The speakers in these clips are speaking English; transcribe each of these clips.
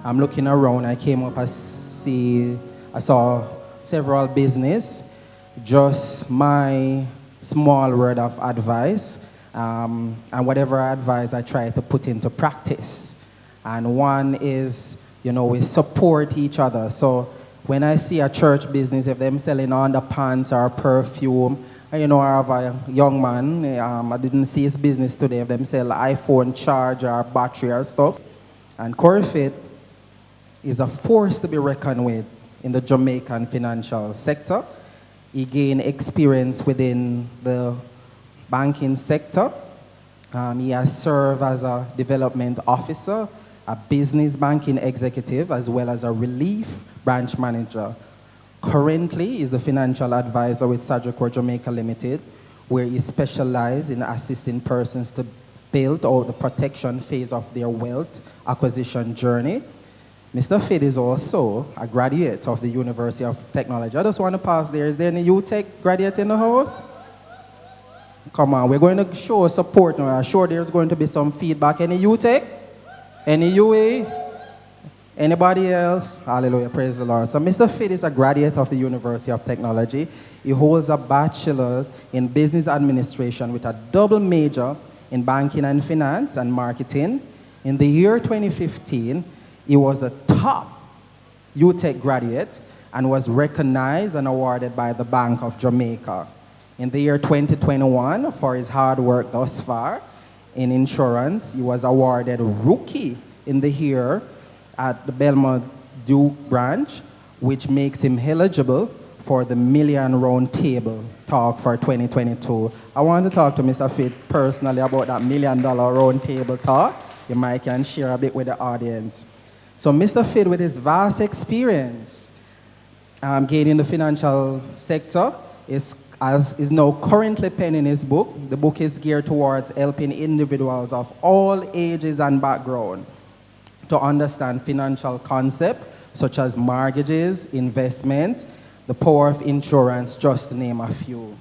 I'm looking around. I came up, I saw several business. Just my small word of advice, and whatever advice I try to put into practice. And one is, we support each other. So when I see a church business, if them selling underpants or perfume, I have a young man, I didn't see his business today, if them sell iPhone charger or battery or stuff. And Corfit is a force to be reckoned with in the Jamaican financial sector. He gained experience within the banking sector. He has served as a development officer, a business banking executive, as well as a relief branch manager. Currently, he is the financial advisor with Sagicor Jamaica Limited, where he specializes in assisting persons to build out the protection phase of their wealth acquisition journey. Mr. Fit is also a graduate of the University of Technology. I just want to pass there. Is there any UTech graduate in the house? Come on, we're going to show support now. I'm sure there's going to be some feedback. Any UTech? Any UA? Anybody else? Hallelujah, praise the Lord. So Mr. Fit is a graduate of the University of Technology. He holds a bachelor's in business administration with a double major in banking and finance and marketing. In the year 2015, he was a top UTech graduate and was recognized and awarded by the Bank of Jamaica. In the year 2021, for his hard work thus far in insurance, he was awarded Rookie in the Year at the Belmont Duke branch, which makes him eligible for the Million Round Table talk for 2022. I want to talk to Mr. Fit personally about that $1 million round table talk. You might can share a bit with the audience. So Mr. Fit, with his vast experience gaining the financial sector, is now currently penning his book. The book is geared towards helping individuals of all ages and background to understand financial concepts such as mortgages, investment, the power of insurance, just to name a few.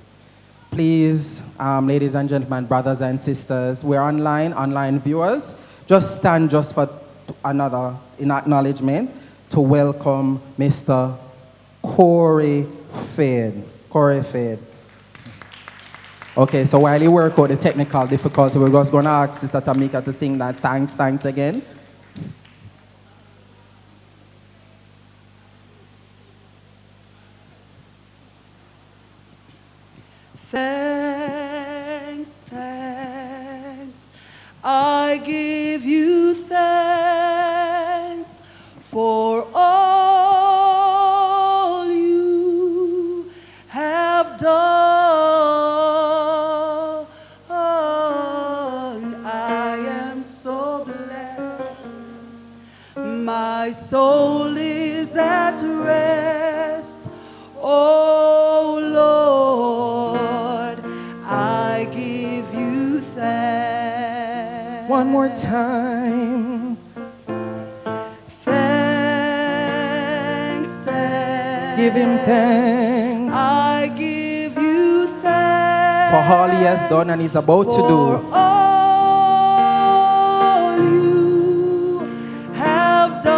Please, ladies and gentlemen, brothers and sisters, we're online viewers, just stand just for another in acknowledgement to welcome Mr. Corey Fed. Corey Fed. Okay, so while you work out the technical difficulty, we're just going to ask Sister Tamika to sing that thanks again. Thanks, I give you thanks for all you have done. I am so blessed. My soul is at rest. Oh Lord, I give you thanks. One more time. Thanks. Give him thanks. I give you thanks for all he has done and he's about to do. For all you have done.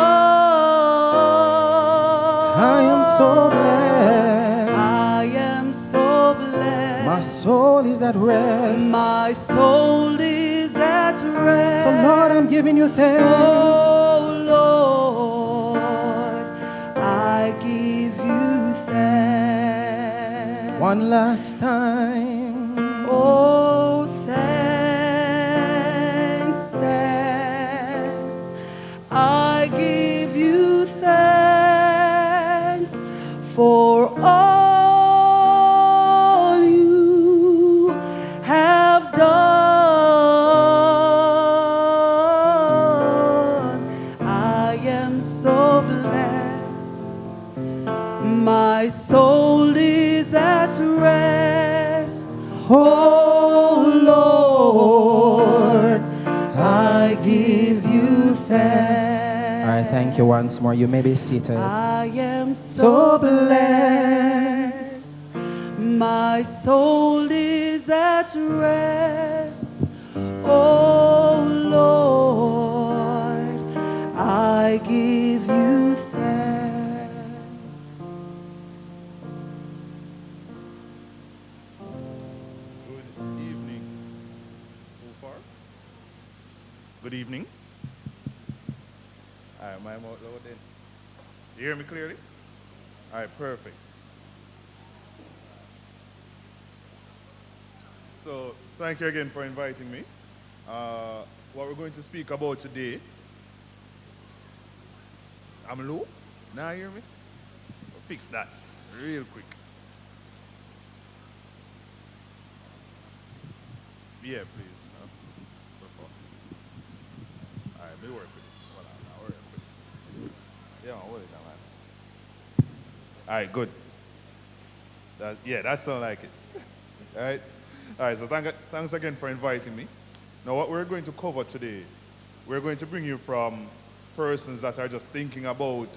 I am so blessed. I am so blessed. My soul is at rest. My soul is at rest. So Lord, I'm giving you thanks. Oh Lord, I give you thanks. One last time. Oh, thanks. I give you thanks for all you have done. I am so blessed. My soul is at rest. Oh Lord, I give you thanks. All right, thank you once more. You may be seated. I am so blessed. My soul is at rest. Oh Lord, I give Good evening. All right, my mouth loud then. You hear me clearly? All right, perfect. So, thank you again for inviting me. What we're going to speak about today, I'm low. Now you hear me? I'll fix that real quick. Yeah, please. Before. All right, me work with it. Hold on, now work with it. Yeah, hold it now, man. All right, good. That sounds like it. All right. All right, so thanks again for inviting me. Now, what we're going to cover today, we're going to bring you from persons that are just thinking about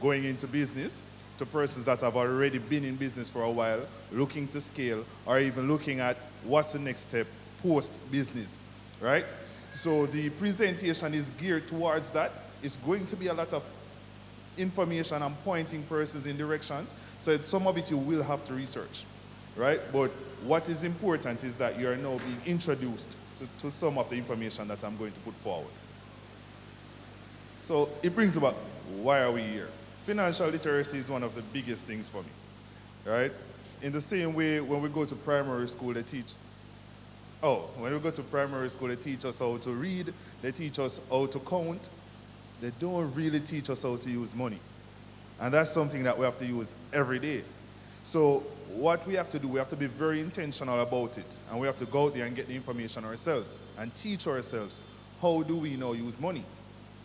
going into business to persons that have already been in business for a while, looking to scale, or even looking at what's the next step post-business, right? So the presentation is geared towards that. It's going to be a lot of information and pointing persons in directions, so some of it you will have to research, right? But what is important is that you are now being introduced to some of the information that I'm going to put forward. So it brings about, why are we here? Financial literacy is one of the biggest things for me, right? In the same way, when we go to primary school, they teach us how to read, they teach us how to count. They don't really teach us how to use money. And that's something that we have to use every day. So what we have to do, we have to be very intentional about it. And we have to go out there and get the information ourselves and teach ourselves, how do we now use money,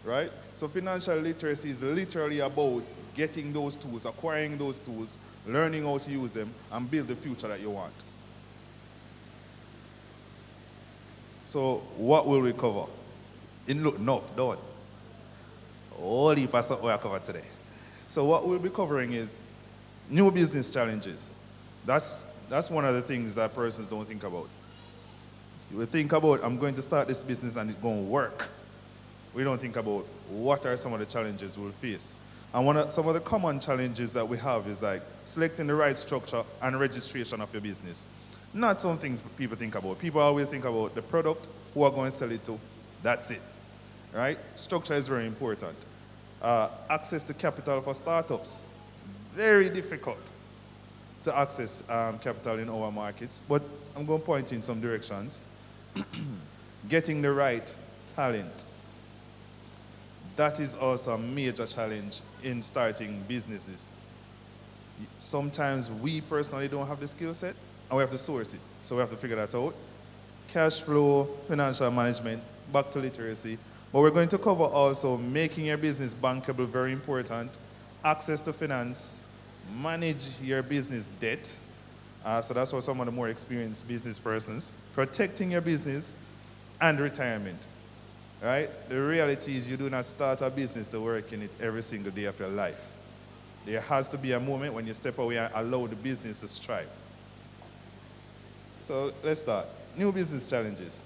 right? So financial literacy is literally about getting those tools, acquiring those tools, learning how to use them, and build the future that you want. So what will we cover? It look enough, don't it? All heap of something we are covered today. So what we'll be covering is new business challenges. That's one of the things that persons don't think about. You will think about, I'm going to start this business and it's going to work. We don't think about what are some of the challenges we'll face. And some of the common challenges that we have is like selecting the right structure and registration of your business. Not some things people think about. People always think about the product, who are going to sell it to. That's it, right? Structure is very important. Access to capital for startups. Very difficult to access capital in our markets, but I'm going to point in some directions. Getting the right talent. That is also a major challenge in starting businesses. Sometimes we personally don't have the skill set, and we have to source it. So we have to figure that out. Cash flow, financial management, back to literacy. But we're going to cover also making your business bankable, very important. Access to finance, manage your business debt. So that's for some of the more experienced business persons. Protecting your business and retirement. Right? The reality is you do not start a business to work in it every single day of your life. There has to be a moment when you step away and allow the business to strive. So let's start. New business challenges.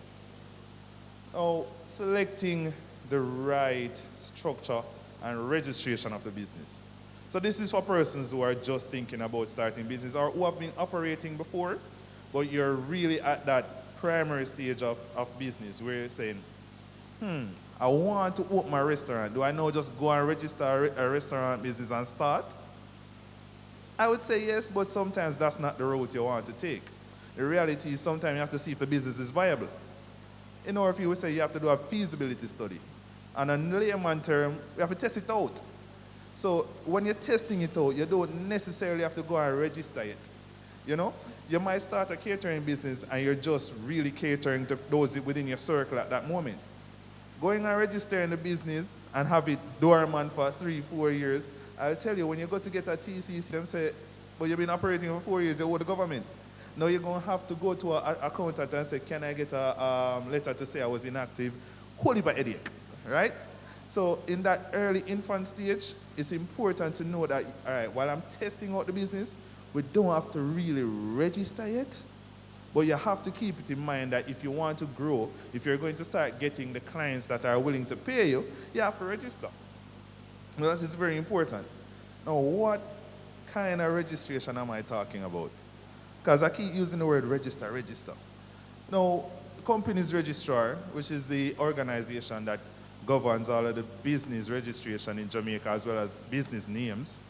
Now, selecting the right structure and registration of the business. So this is for persons who are just thinking about starting business or who have been operating before, but you're really at that primary stage of business where you're saying, I want to open my restaurant. Do I now just go and register a restaurant business and start? I would say yes, but sometimes that's not the route you want to take. The reality is sometimes you have to see if the business is viable. In order for you to say you have to do a feasibility study. And in layman term, you have to test it out. So when you're testing it out, you don't necessarily have to go and register it. You know, you might start a catering business and you're just really catering to those within your circle at that moment. Going and registering the business and have it dormant for 3-4 years, I'll tell you, when you go to get a TCC, them say, well, you've been operating for 4 years, you owe the government. Now you're going to have to go to an accountant and say, can I get a letter to say I was inactive? Whole heap of headache, right? So in that early infant stage, it's important to know that, all right, while I'm testing out the business, we don't have to really register it, but you have to keep it in mind that if you want to grow, if you're going to start getting the clients that are willing to pay you, you have to register. Well, that is very important. Now, what kind of registration am I talking about? Because I keep using the word register. Now, company's registrar, which is the organization that governs all of the business registration in Jamaica as well as business names,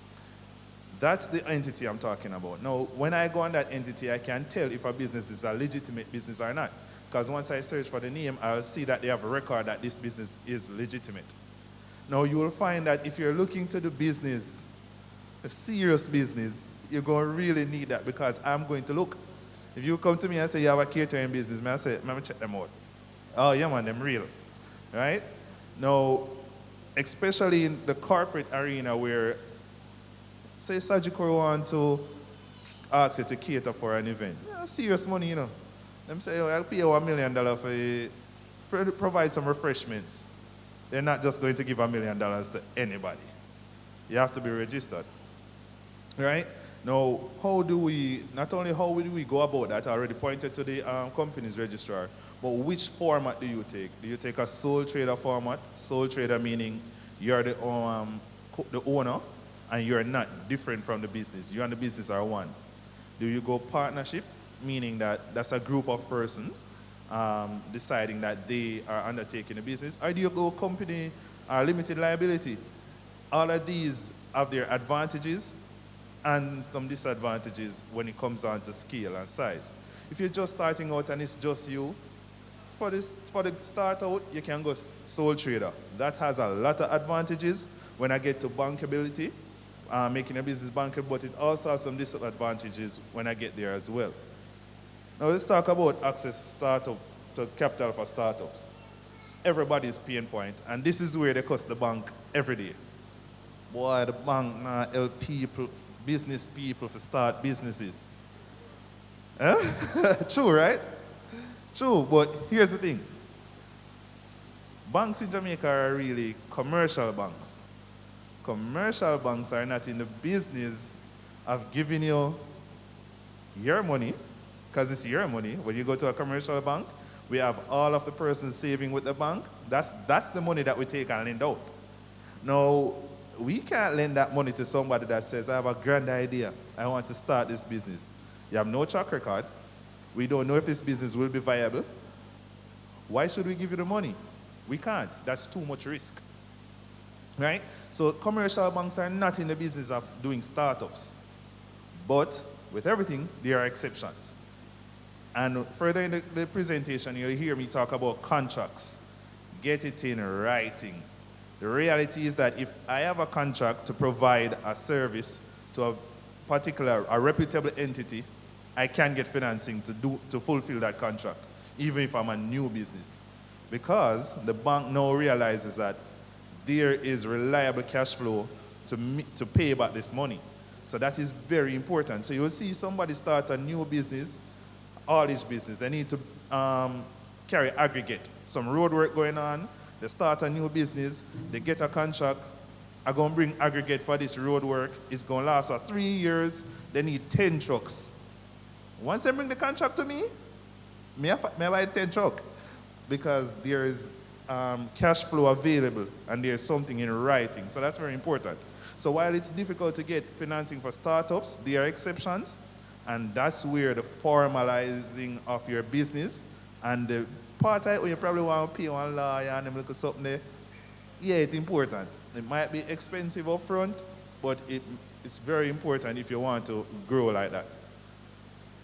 that's the entity I'm talking about. Now, when I go on that entity, I can tell if a business is a legitimate business or not. Because once I search for the name, I'll see that they have a record that this business is legitimate. Now, you will find that if you're looking to do business, a serious business, you're going to really need that, because I'm going to look. If you come to me and say you have a catering business, I say, let me check them out. Oh, yeah, man, them real. Right? Now, especially in the corporate arena where, say, Sajikoro want to ask you to cater for an event. Yeah, serious money, you know. Them say, oh, I'll pay you $1 million for provide some refreshments. They're not just going to give $1 million to anybody. You have to be registered. Right? Now, how do we, not only how do we go about that, I already pointed to the company's registrar, but which format do you take? Do you take a sole trader format? Sole trader meaning you're the owner and you're not different from the business. You and the business are one. Do you go partnership, meaning that that's a group of persons deciding that they are undertaking a business? Or do you go company limited liability? All of these have their advantages and some disadvantages when it comes down to scale and size. If you're just starting out and it's just you, for the start out, you can go sole trader. That has a lot of advantages when I get to bankability, making a business bankable, but it also has some disadvantages when I get there as well. Now let's talk about access to capital for startups. Everybody's pain point, and this is where they cost the bank every day. Boy, the bank now help people, business people to start businesses. True, right? True, but here's the thing. Banks in Jamaica are really commercial banks. Commercial banks are not in the business of giving you your money, because it's your money. When you go to a commercial bank, we have all of the persons saving with the bank. That's the money that we take and lend out. Now, we can't lend that money to somebody that says, I have a grand idea. I want to start this business. You have no track record. We don't know if this business will be viable. Why should we give you the money? We can't. That's too much risk. Right? So commercial banks are not in the business of doing startups. But with everything, there are exceptions. And further in the presentation, you'll hear me talk about contracts. Get it in writing. The reality is that if I have a contract to provide a service to a reputable entity, I can get financing to fulfill that contract, even if I'm a new business. Because the bank now realizes that there is reliable cash flow to pay back this money. So that is very important. So you will see somebody start a new business, haulage business. They need to carry aggregate. Some road work going on. They start a new business. They get a contract. I'm going to bring aggregate for this road work. It's going to last for 3 years. They need 10 trucks. Once they bring the contract to me, may I buy 10 trucks? Because there is cash flow available and there's something in writing. So that's very important. So while it's difficult to get financing for startups, there are exceptions. And that's where the formalizing of your business and the part where you probably want to pay one lawyer and them look at something there, yeah, it's important. It might be expensive up front, but it's very important if you want to grow like that.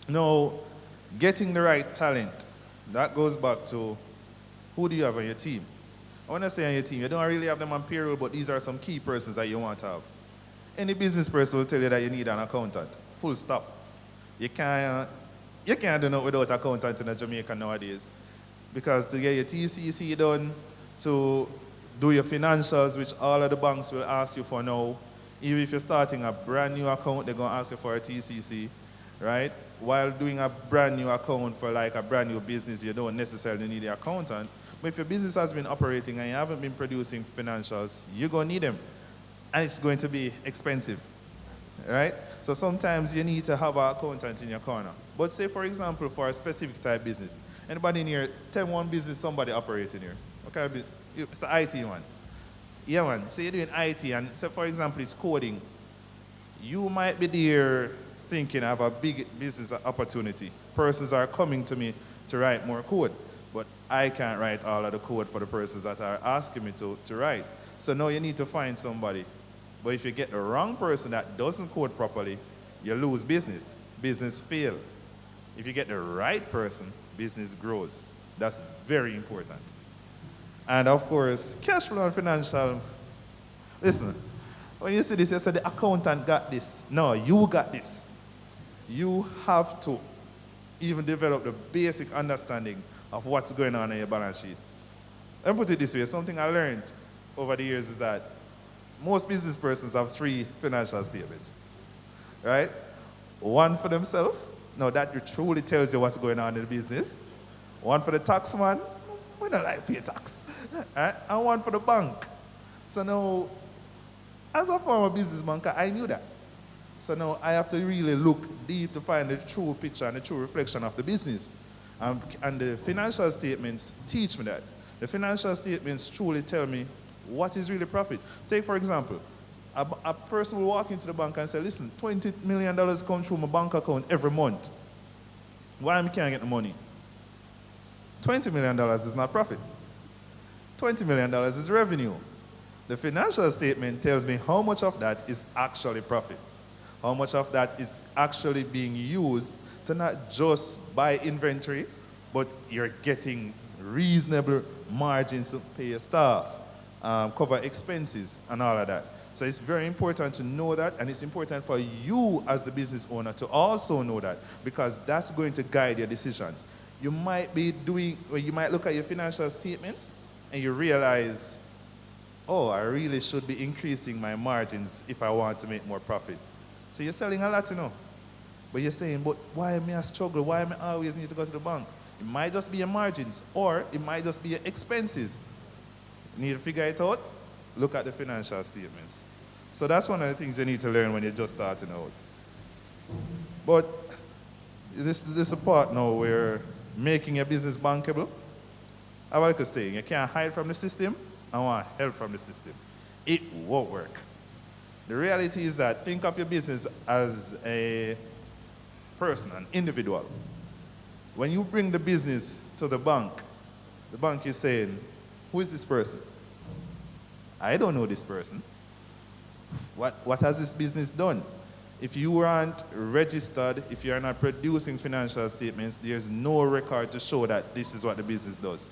Now, getting the right talent, that goes back to who do you have on your team? I want to say on your team, you don't really have them on payroll, but these are some key persons that you want to have. Any business person will tell you that you need an accountant, full stop. You can't do nothing without an accountant in Jamaica nowadays. Because to get your TCC done, to do your financials, which all of the banks will ask you for now, even if you're starting a brand new account, they're going to ask you for a TCC, right? While doing a brand new account for like a brand new business, you don't necessarily need an accountant. But if your business has been operating and you haven't been producing financials, you're going to need them. And it's going to be expensive, right? So sometimes you need to have an accountant in your corner. But say, for example, for a specific type business, anybody in here, tell one business somebody operating here. Okay, it's the IT one. Yeah, man. Say you're doing IT, and say, for example, it's coding. You might be there thinking I have a big business opportunity. Persons are coming to me to write more code. I can't write all of the code for the persons that are asking me to write. So now you need to find somebody. But if you get the wrong person that doesn't code properly, you lose business. Business fail. If you get the right person, business grows. That's very important. And of course, cash flow and financial. Listen, when you see this, you say the accountant got this. No, you got this. You have to even develop the basic understanding of what's going on in your balance sheet. Let me put it this way, something I learned over the years is that most business persons have 3 financial statements, right? One for themselves, now that truly tells you what's going on in the business. One for the tax man, we don't like pay tax, right? And one for the bank. So now, as a former business banker, I knew that. So now I have to really look deep to find the true picture and the true reflection of the business. And the financial statements teach me that. The financial statements truly tell me what is really profit. Take, for example, a person will walk into the bank and say, listen, $20 million comes through my bank account every month. Why can't I get the money? $20 million is not profit. $20 million is revenue. The financial statement tells me how much of that is actually profit. How much of that is actually being used to not just buy inventory, but you're getting reasonable margins to pay your staff, cover expenses, and all of that. So it's very important to know that, and it's important for you as the business owner to also know that, because that's going to guide your decisions. You might be doing, well, you might look at your financial statements and you realize, oh, I really should be increasing my margins if I want to make more profit. So you're selling a lot, you know. But you're saying, but why am I struggle? Why am I always need to go to the bank? It might just be your margins, or it might just be your expenses. You need to figure it out. Look at the financial statements. So that's one of the things you need to learn when you're just starting out. But this is a part now where making your business bankable, I like to say, you can't hide from the system. I want help from the system. It won't work. The reality is that think of your business as a person, an individual. When you bring the business to the bank is saying, who is this person? I don't know this person. What has this business done? If you aren't registered, if you're not producing financial statements, there's no record to show that this is what the business does.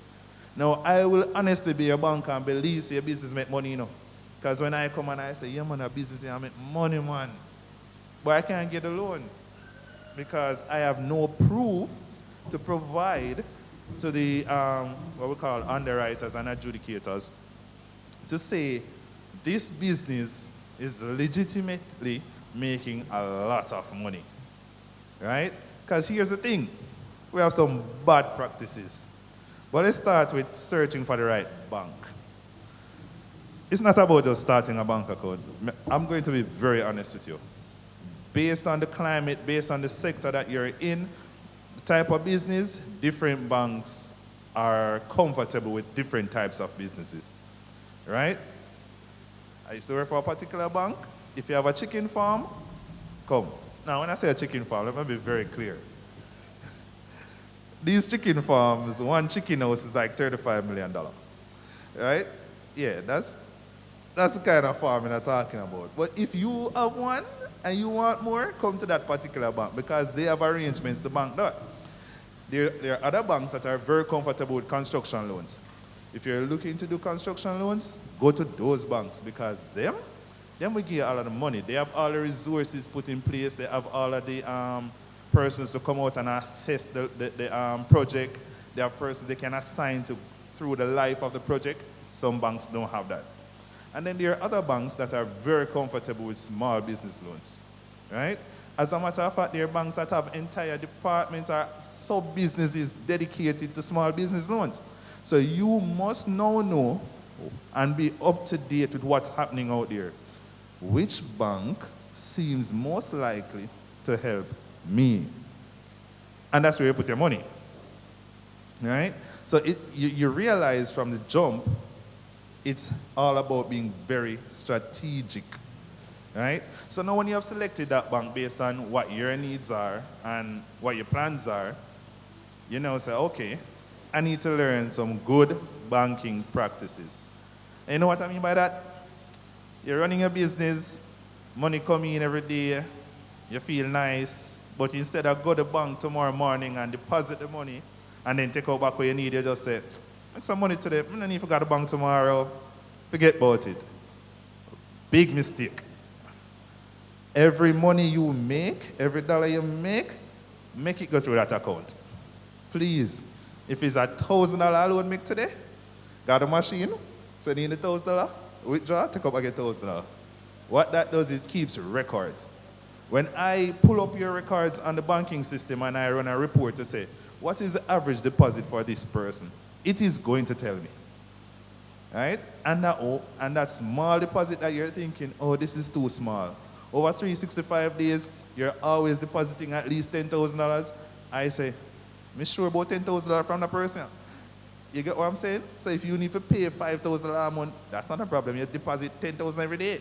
Now, I will honestly be a banker and believe your business make money, you know. Because when I come and I say, yeah, man, a business, I make money, man. But I can't get a loan because I have no proof to provide to the, what we call underwriters and adjudicators to say this business is legitimately making a lot of money, right? Because here's the thing, we have some bad practices. But let's start with searching for the right bank. It's not about just starting a bank account. I'm going to be very honest with you. Based on the climate, based on the sector that you're in, the type of business, different banks are comfortable with different types of businesses, right? I used to work for a particular bank. If you have a chicken farm, come. Now, when I say a chicken farm, let me be very clear. These chicken farms, one chicken house is like $35 million, right? Yeah, that's the kind of farming I'm talking about. But if you have one and you want more, come to that particular bank because they have arrangements to bank that. There are other banks that are very comfortable with construction loans. If you're looking to do construction loans, go to those banks because them will give you all of the money. They have all the resources put in place. They have all of the persons to come out and assess the project. They have persons they can assign to through the life of the project. Some banks don't have that. And then there are other banks that are very comfortable with small business loans, right? As a matter of fact, there are banks that have entire departments or sub-businesses dedicated to small business loans. So you must now know and be up to date with what's happening out there. Which bank seems most likely to help me? And that's where you put your money, right? So you realize from the jump, it's all about being very strategic, right? So now when you have selected that bank based on what your needs are and what your plans are, you now say, okay, I need to learn some good banking practices. And you know what I mean by that? You're running a business, money coming in every day, you feel nice, but instead of go to the bank tomorrow morning and deposit the money and then take out back what you need, you just say, make some money today, I don't need to go to the bank tomorrow, forget about it. Big mistake. Every money you make, every dollar you make it go through that account. Please, if it's $1,000 loan make today, got a machine, send in the $1,000, withdraw, take up again $1,000. What that does is keeps records. When I pull up your records on the banking system and I run a report to say, what is the average deposit for this person? It is going to tell me. Right? And that small deposit that you're thinking, oh, this is too small. Over 365 days, you're always depositing at least $10,000. I say, I'm sure about $10,000 from the person. You get what I'm saying? So if you need to pay $5,000 a month, that's not a problem. You deposit $10,000 every day.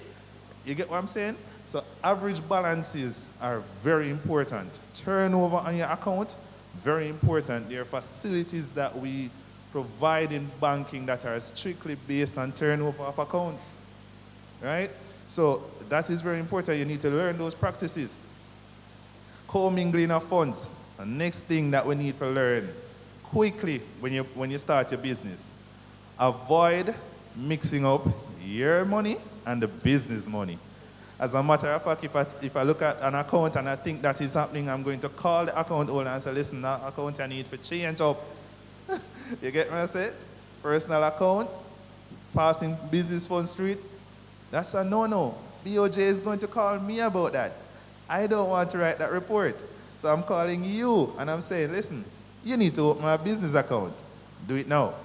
You get what I'm saying? So average balances are very important. Turnover on your account, very important. There are facilities that we provide in banking that are strictly based on turnover of accounts, right? So that is very important. You need to learn those practices. Co-mingling of funds. The next thing that we need to learn quickly when you start your business. Avoid mixing up your money and the business money. As a matter of fact, if I look at an account and I think that is happening, I'm going to call the account holder and say, listen, that account I need to change up. You get what I say? Personal account, passing business funds through it. That's a no-no. BOJ is going to call me about that. I don't want to write that report. So I'm calling you and I'm saying, listen, you need to open a business account. Do it now.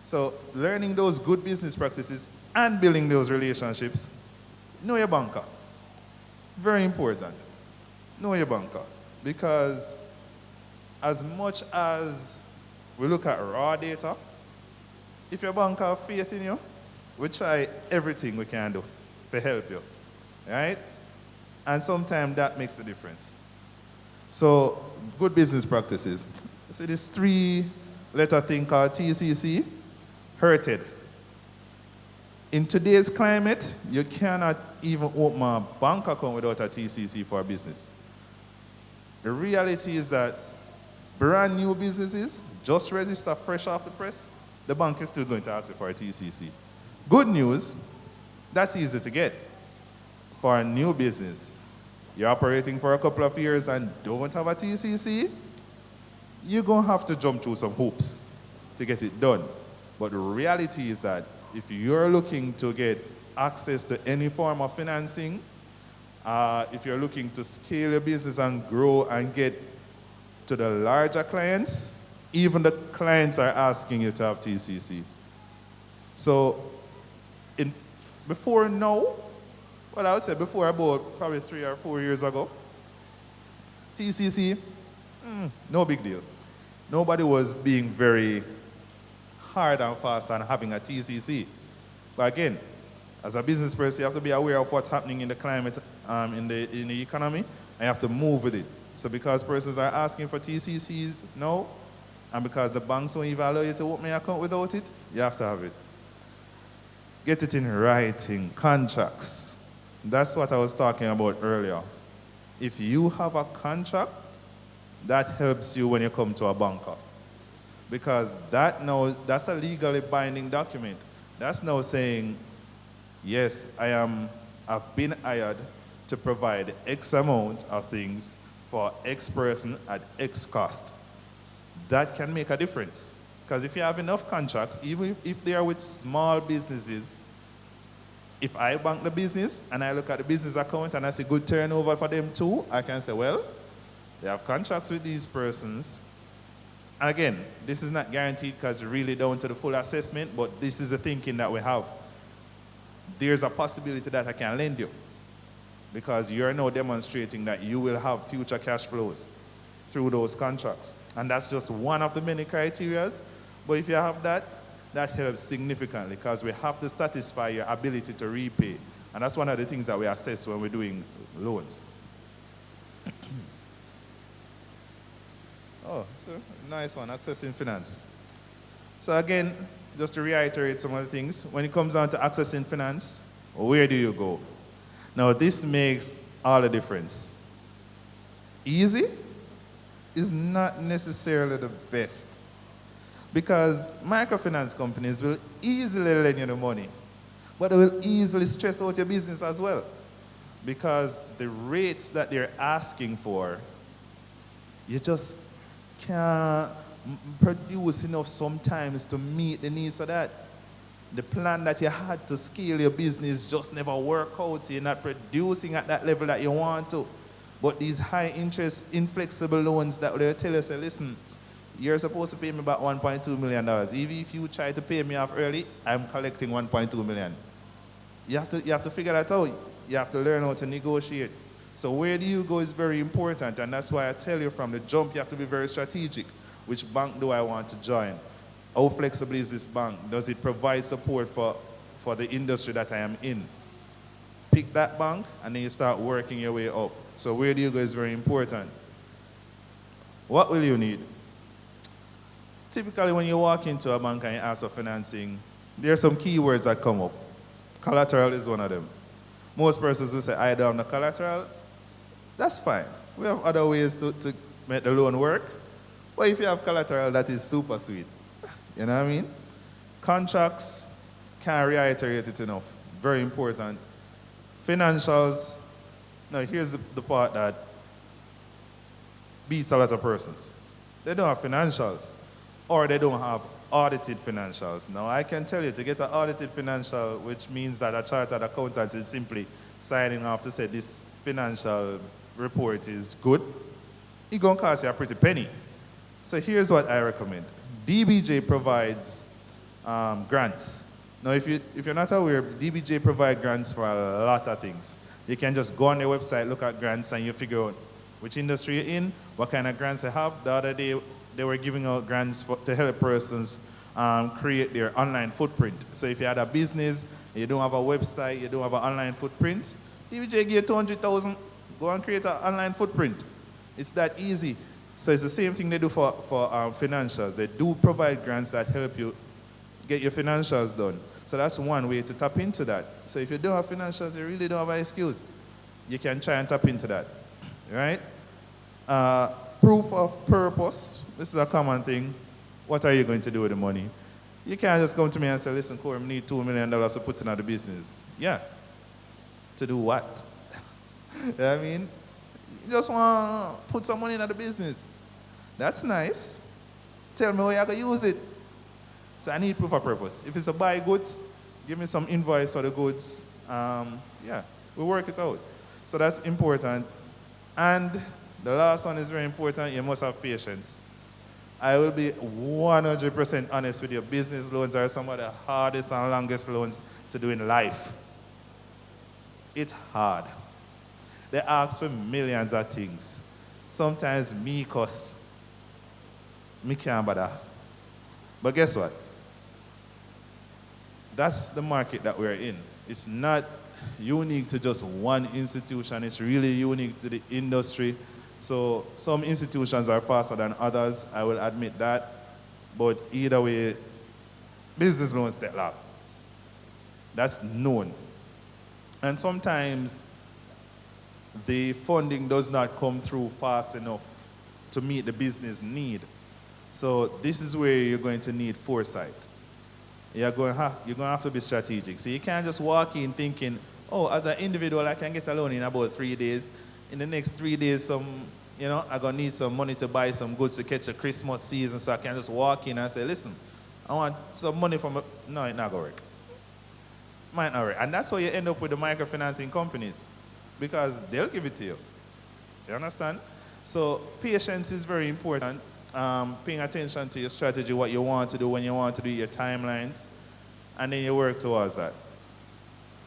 So learning those good business practices and building those relationships, know your banker. Very important. Know your banker. Because as much as we look at raw data, if your banker have faith in you, we try everything we can do to help you, right? And sometimes that makes a difference. So, good business practices. See this 3-letter thing called TCC, hurted. In today's climate, you cannot even open a bank account without a TCC for a business. The reality is that brand new businesses just register fresh off the press, the bank is still going to ask you for a TCC. Good news, that's easy to get. For a new business, you're operating for a couple of years and don't have a TCC, you're going to have to jump through some hoops to get it done. But the reality is that if you're looking to get access to any form of financing, if you're looking to scale your business and grow and get to the larger clients, even the clients are asking you to have TCC. So before now, well, I would say before about probably 3 or 4 years ago, TCC, no big deal. Nobody was being very hard and fast on having a TCC. But again, as a business person, you have to be aware of what's happening in the climate, in the economy, and you have to move with it. So because persons are asking for TCCs now, and because the banks won't even allow you to open an account without it, you have to have it. Get it in writing, contracts. That's what I was talking about earlier. If you have a contract, that helps you when you come to a banker. Because that's a legally binding document. That's now saying, yes, I've been hired to provide X amount of things for X person at X cost. That can make a difference. Because if you have enough contracts, even if they are with small businesses, if I bank the business and I look at the business account and I see good turnover for them too, I can say, well, they have contracts with these persons. And again, this is not guaranteed because it's really down to the full assessment, but this is the thinking that we have. There's a possibility that I can lend you because you're now demonstrating that you will have future cash flows through those contracts. And that's just one of the many criteria. But if you have that, that helps significantly because we have to satisfy your ability to repay. And that's one of the things that we assess when we're doing loans. Oh, so nice one, accessing finance. So again, just to reiterate some of the things, when it comes down to accessing finance, where do you go? Now this makes all the difference. Easy is not necessarily the best, because microfinance companies will easily lend you the money, but they will easily stress out your business as well, because the rates that they're asking for, you just can't produce enough sometimes to meet the needs of that. The plan that you had to scale your business just never work out, so you're not producing at that level that you want to. But these high interest, inflexible loans that they'll tell you, say, listen, you're supposed to pay me about $1.2 million. Even if you try to pay me off early, I'm collecting $1.2 million. You have to figure that out. You have to learn how to negotiate. So where do you go is very important, and that's why I tell you from the jump, you have to be very strategic. Which bank do I want to join? How flexible is this bank? Does it provide support for the industry that I am in? Pick that bank, and then you start working your way up. So where do you go is very important. What will you need? Typically, when you walk into a bank and you ask for financing, there are some keywords that come up. Collateral is one of them. Most persons will say, I don't have no collateral. That's fine. We have other ways to make the loan work. But if you have collateral, that is super sweet. You know what I mean? Contracts, can't reiterate it enough. Very important. Financials. Now, here's the part that beats a lot of persons. They don't have financials, or they don't have audited financials. Now, I can tell you, to get an audited financial, which means that a chartered accountant is simply signing off to say this financial report is good, it's going to cost you a pretty penny. So here's what I recommend. DBJ provides grants. Now, if you're not aware, DBJ provides grants for a lot of things. You can just go on their website, look at grants, and you figure out which industry you're in, what kind of grants they have. The other day, they were giving out grants to help persons create their online footprint. So if you had a business, you don't have a website, you don't have an online footprint, DBJ give you 200,000, go and create an online footprint. It's that easy. So it's the same thing they do for financials. They do provide grants that help you get your financials done. So that's one way to tap into that. So if you don't have financials, you really don't have an excuse. You can try and tap into that, right? Proof of purpose. This is a common thing. What are you going to do with the money? You can't just come to me and say, listen, Corey, I need $2 million to put in the business. Yeah. To do what? You know what I mean? You just want to put some money in the business. That's nice. Tell me how you're going to use it. So I need proof of purpose. If it's to buy goods, give me some invoice for the goods. Yeah, we'll work it out. So that's important. And the last one is very important. You must have patience. I will be 100% honest with you. Business loans are some of the hardest and longest loans to do in life. It's hard. They ask for millions of things. Sometimes me cuss. Me can't bother. But guess what? That's the market that we're in. It's not unique to just one institution. It's really unique to the industry. So some institutions are faster than others, I will admit that. But either way, business loans take long. That's known. And sometimes the funding does not come through fast enough to meet the business need. So this is where you're going to need foresight. You're going to have to be strategic. So you can't just walk in thinking, oh, as an individual, I can get a loan in about 3 days. In the next 3 days, I'm going to need some money to buy some goods to catch a Christmas season, so I can just walk in and say, listen, I want some money from No, it's not going to work. Might not work. And that's why you end up with the microfinancing companies, because they'll give it to you. You understand? So patience is very important. Paying attention to your strategy, what you want to do, when you want to do your timelines, and then you work towards that.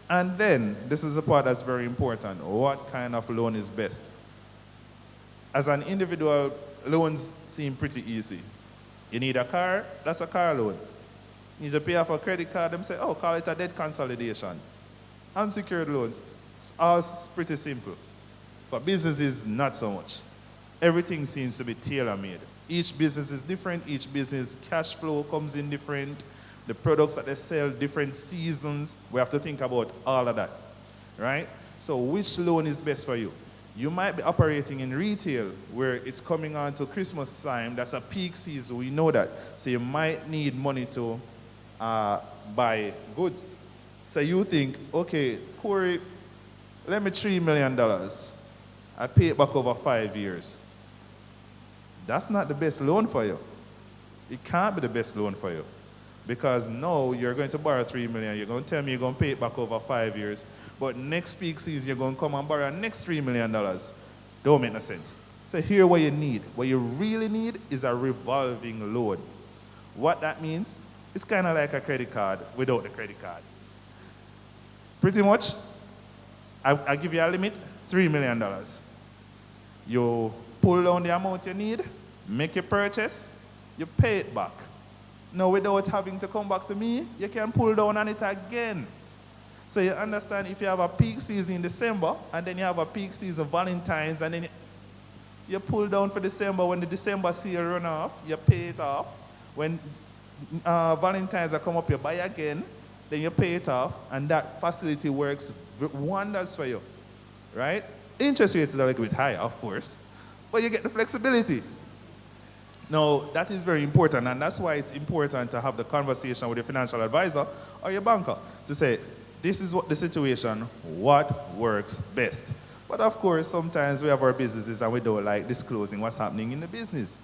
And then, this is the part that's very important. What kind of loan is best? As an individual, loans seem pretty easy. You need a car, that's a car loan. You need to pay off a credit card, them say, oh, call it a debt consolidation. Unsecured loans, it's all pretty simple. For businesses, not so much. Everything seems to be tailor-made. Each business is different. Each business cash flow comes in different. The products that they sell, different seasons. We have to think about all of that, right? So which loan is best for you? You might be operating in retail where it's coming on to Christmas time. That's a peak season. We know that. So you might need money to buy goods. So you think, okay, Corey, let me $3 million. I pay it back over 5 years. That's not the best loan for you. It can't be the best loan for you. Because now you're going to borrow $3 million. You're going to tell me you're going to pay it back over 5 years. But next peak season, you're going to come and borrow next $3 million. Don't make no sense. So here what you need. What you really need is a revolving loan. What that means, it's kind of like a credit card without the credit card. Pretty much, I give you a limit, $3 million. You pull down the amount you need, make your purchase, you pay it back. Now, without having to come back to me, you can pull down on it again. So you understand, if you have a peak season in December, and then you have a peak season Valentine's, and then you pull down for December, when the December sale run off, you pay it off. When Valentine's come up, you buy again, then you pay it off, and that facility works wonders for you, right? Interest rates is a little bit higher, of course, but you get the flexibility. Now, that is very important, and that's why it's important to have the conversation with your financial advisor or your banker to say, this is what the situation, what works best. But of course, sometimes we have our businesses and we don't like disclosing what's happening in the business.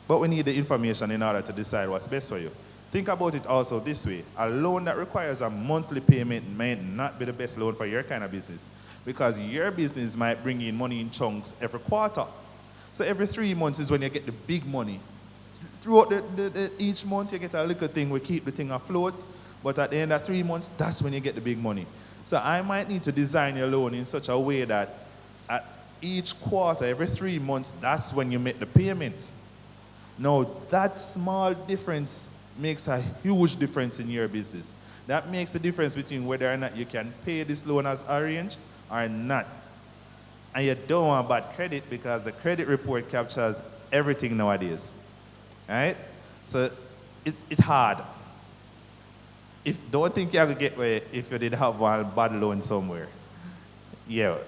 But we need the information in order to decide what's best for you. Think about it also this way. A loan that requires a monthly payment may not be the best loan for your kind of business, because your business might bring in money in chunks every quarter. So every 3 months is when you get the big money. Throughout each month, you get a little thing, we keep the thing afloat, but at the end of 3 months, that's when you get the big money. So I might need to design your loan in such a way that at each quarter, every 3 months, that's when you make the payments. Now, that small difference makes a huge difference in your business. That makes the difference between whether or not you can pay this loan as arranged or not. And you don't want bad credit because the credit report captures everything nowadays, right? So it's hard. Don't think you have to get where if you did have one bad loan somewhere. Yeah,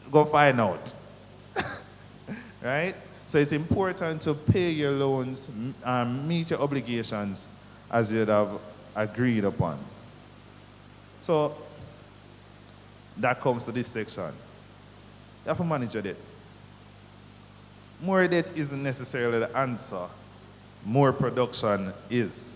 go find out, right? So it's important to pay your loans and meet your obligations as you'd have agreed upon. So that comes to this section. You have to manage your debt. More debt isn't necessarily the answer. More production is.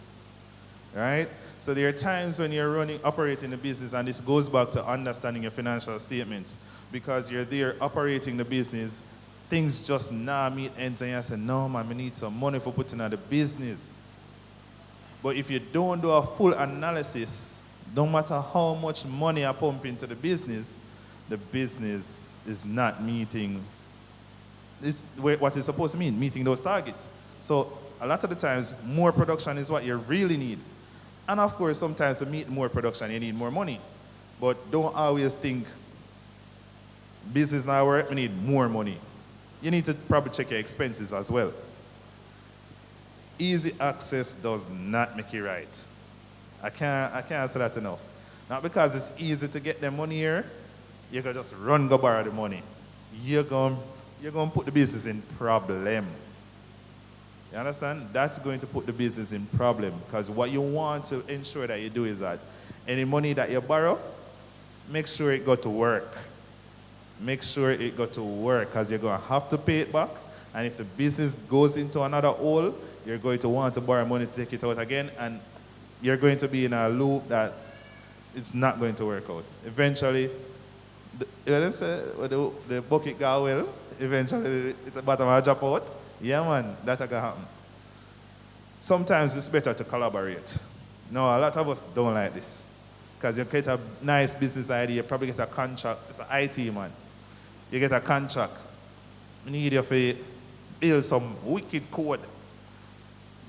Right? So there are times when you're operating the business, and this goes back to understanding your financial statements. Because you're there operating the business, things just now meet ends and you say, no man, we need some money for putting on the business. But if you don't do a full analysis, no matter how much money I pump into the business is not meeting what it's supposed to mean, meeting those targets. So a lot of the times, more production is what you really need. And of course, sometimes to meet more production, you need more money. But don't always think business now work, we need more money. You need to probably check your expenses as well. Easy access does not make it right. I can't say that enough. Not because it's easy to get the money here, you can just go borrow the money. You're going to put the business in problem. You understand? That's going to put the business in problem, because what you want to ensure that you do is that any money that you borrow, make sure it go to work. Make sure it go to work, because you're going to have to pay it back. And if the business goes into another hole, you're going to want to borrow money to take it out again, and you're going to be in a loop that it's not going to work out. Eventually, the bucket go well, eventually the bottom will drop out. Yeah, man, that's going to happen. Sometimes it's better to collaborate. No, a lot of us don't like this. Because you get a nice business idea, you probably get a contract. It's the IT, man. You get a contract. You need you to build some wicked code.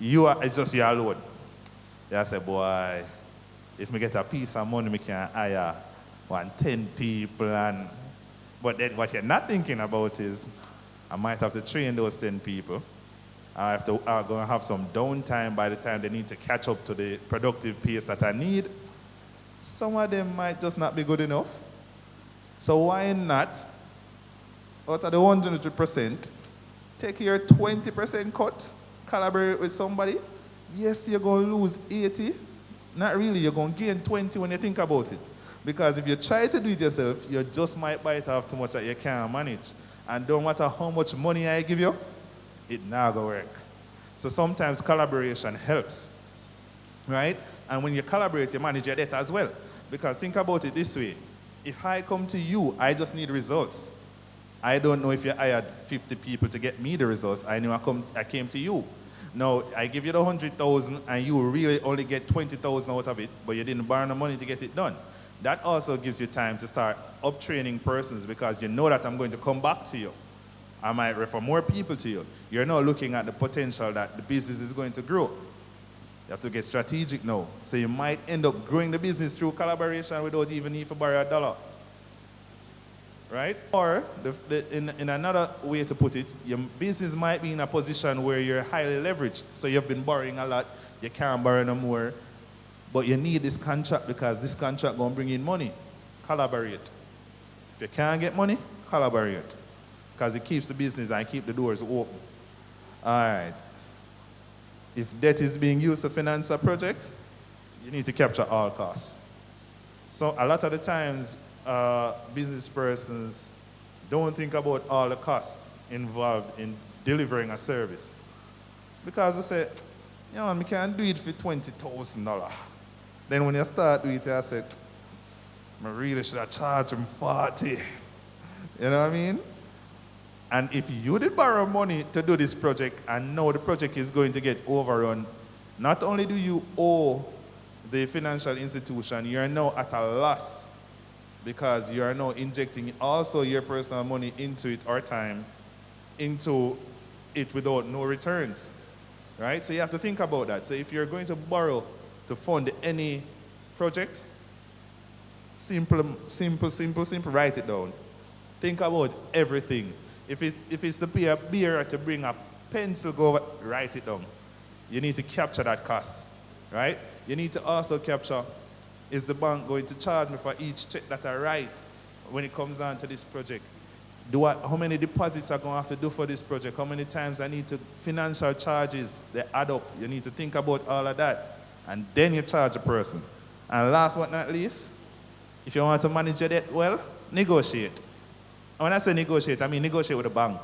It's just your alone. You say, boy, if we get a piece of money, we can hire 10 people. But then what you're not thinking about is, I might have to train those 10 people. I have to are going to have some downtime by the time they need to catch up to the productive pace that I need. Some of them might just not be good enough. So why not, out of the 100%, take your 20% cut, collaborate with somebody. Yes, you're going to lose 80. Not really, you're going to gain 20 when you think about it. Because if you try to do it yourself, you just might bite off too much that you can't manage. And don't matter how much money I give you, it not going to work. So sometimes collaboration helps, right? And when you collaborate, you manage your debt as well. Because think about it this way. If I come to you, I just need results. I don't know if you hired 50 people to get me the results. I knew I came to you. Now, I give you the 100,000 and you really only get 20,000 out of it, but you didn't borrow the money to get it done. That also gives you time to start up-training persons because you know that I'm going to come back to you. I might refer more people to you. You're now looking at the potential that the business is going to grow. You have to get strategic now. So you might end up growing the business through collaboration without even need to borrow $1. Right? Or, in another way to put it, your business might be in a position where you're highly leveraged. So you've been borrowing a lot, you can't borrow no more, but you need this contract because this contract going to bring in money. Collaborate. If you can't get money, collaborate. Because it keeps the business and keep the doors open. All right. If debt is being used to finance a project, you need to capture all costs. So a lot of the times, business persons don't think about all the costs involved in delivering a service. Because they say, you know, I can't do it for $20,000. Then when you start doing it, I say, I really should have charged them 40. You know what I mean? And if you did borrow money to do this project and know the project is going to get overrun, not only do you owe the financial institution, you are now at a loss because you are now injecting also your personal money into it or time into it without no returns, right? So you have to think about that. So if you're going to borrow to fund any project, simple, write it down. Think about everything. If it's to pay a bearer to bring a pencil, go write it down. You need to capture that cost, right? You need to also capture, is the bank going to charge me for each check that I write when it comes down to this project? How many deposits I going to have to do for this project? How many times I need to, financial charges, they add up. You need to think about all of that. And then you charge a person. And last but not least, if you want to manage your debt well, negotiate. And when I say negotiate, I mean negotiate with the bank.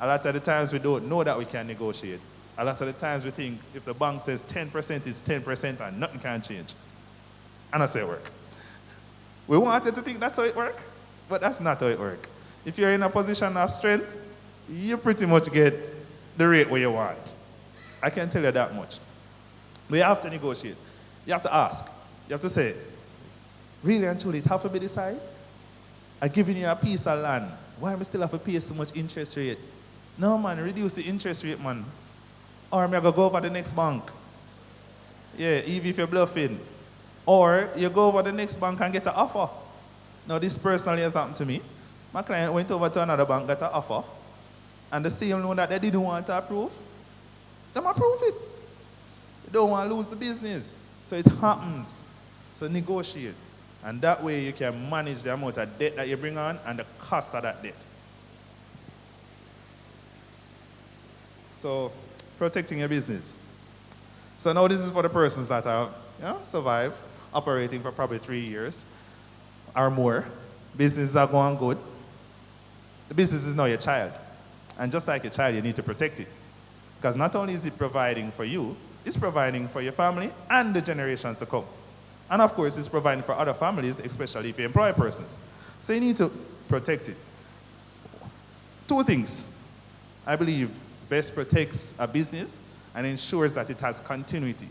A lot of the times we don't know that we can negotiate. A lot of the times we think if the bank says 10% is 10% and nothing can change. And I say it work. We wanted to think that's how it works, but that's not how it works. If you're in a position of strength, you pretty much get the rate where you want. I can tell you that much. But you have to negotiate. You have to ask. You have to say, really and truly, it have to be decided? I'm giving you a piece of land. Why am I still have to pay so much interest rate? No, man, reduce the interest rate, man. Or I'm going to go over the next bank. Yeah, even if you're bluffing. Or you go over the next bank and get an offer. Now, this personally has happened to me. My client went over to another bank, got an offer, and the same loan that they didn't want to approve, them approve it. You don't want to lose the business. So it happens. So negotiate. And that way you can manage the amount of debt that you bring on and the cost of that debt. So protecting your business. So now this is for the persons that have survived, operating for probably 3 years or more. Businesses are going good. The business is now your child. And just like your child, you need to protect it. Because not only is it providing for you, it's providing for your family and the generations to come. And of course, it's providing for other families, especially if you employ persons. So you need to protect it. 2 things, I believe, best protects a business and ensures that it has continuity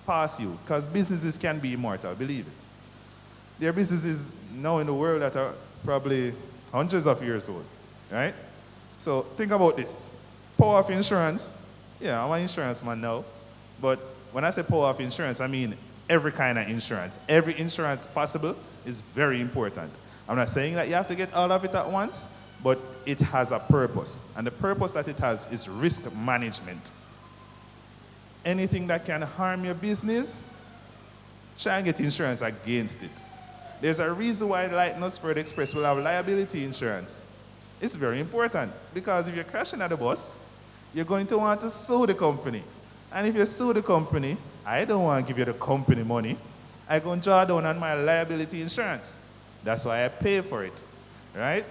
past you. Because businesses can be immortal, believe it. There are businesses now in the world that are probably hundreds of years old, right? So think about this. Power of insurance. Yeah, I'm an insurance man now. But when I say power of insurance, I mean every kind of insurance. Every insurance possible is very important. I'm not saying that you have to get all of it at once, but it has a purpose. And the purpose that it has is risk management. Anything that can harm your business, try and get insurance against it. There's a reason why Lighthouse Ford Express will have liability insurance. It's very important because if you're crashing at the bus, you're going to want to sue the company. And if you sue the company, I don't want to give you the company money. I go and draw down on my liability insurance. That's why I pay for it, right?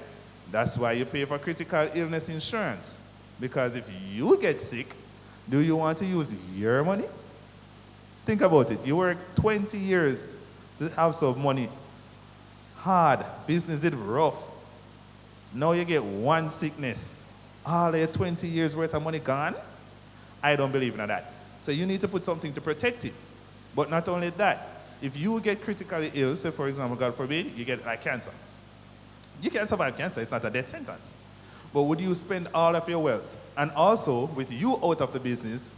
That's why you pay for critical illness insurance. Because if you get sick, do you want to use your money? Think about it. You work 20 years to have some money. Hard. Business is rough. Now you get one sickness. All your 20 years worth of money gone? I don't believe in that. So you need to put something to protect it. But not only that, if you get critically ill, say for example, God forbid, you get like cancer. You can survive cancer, it's not a death sentence. But would you spend all of your wealth? And also, with you out of the business,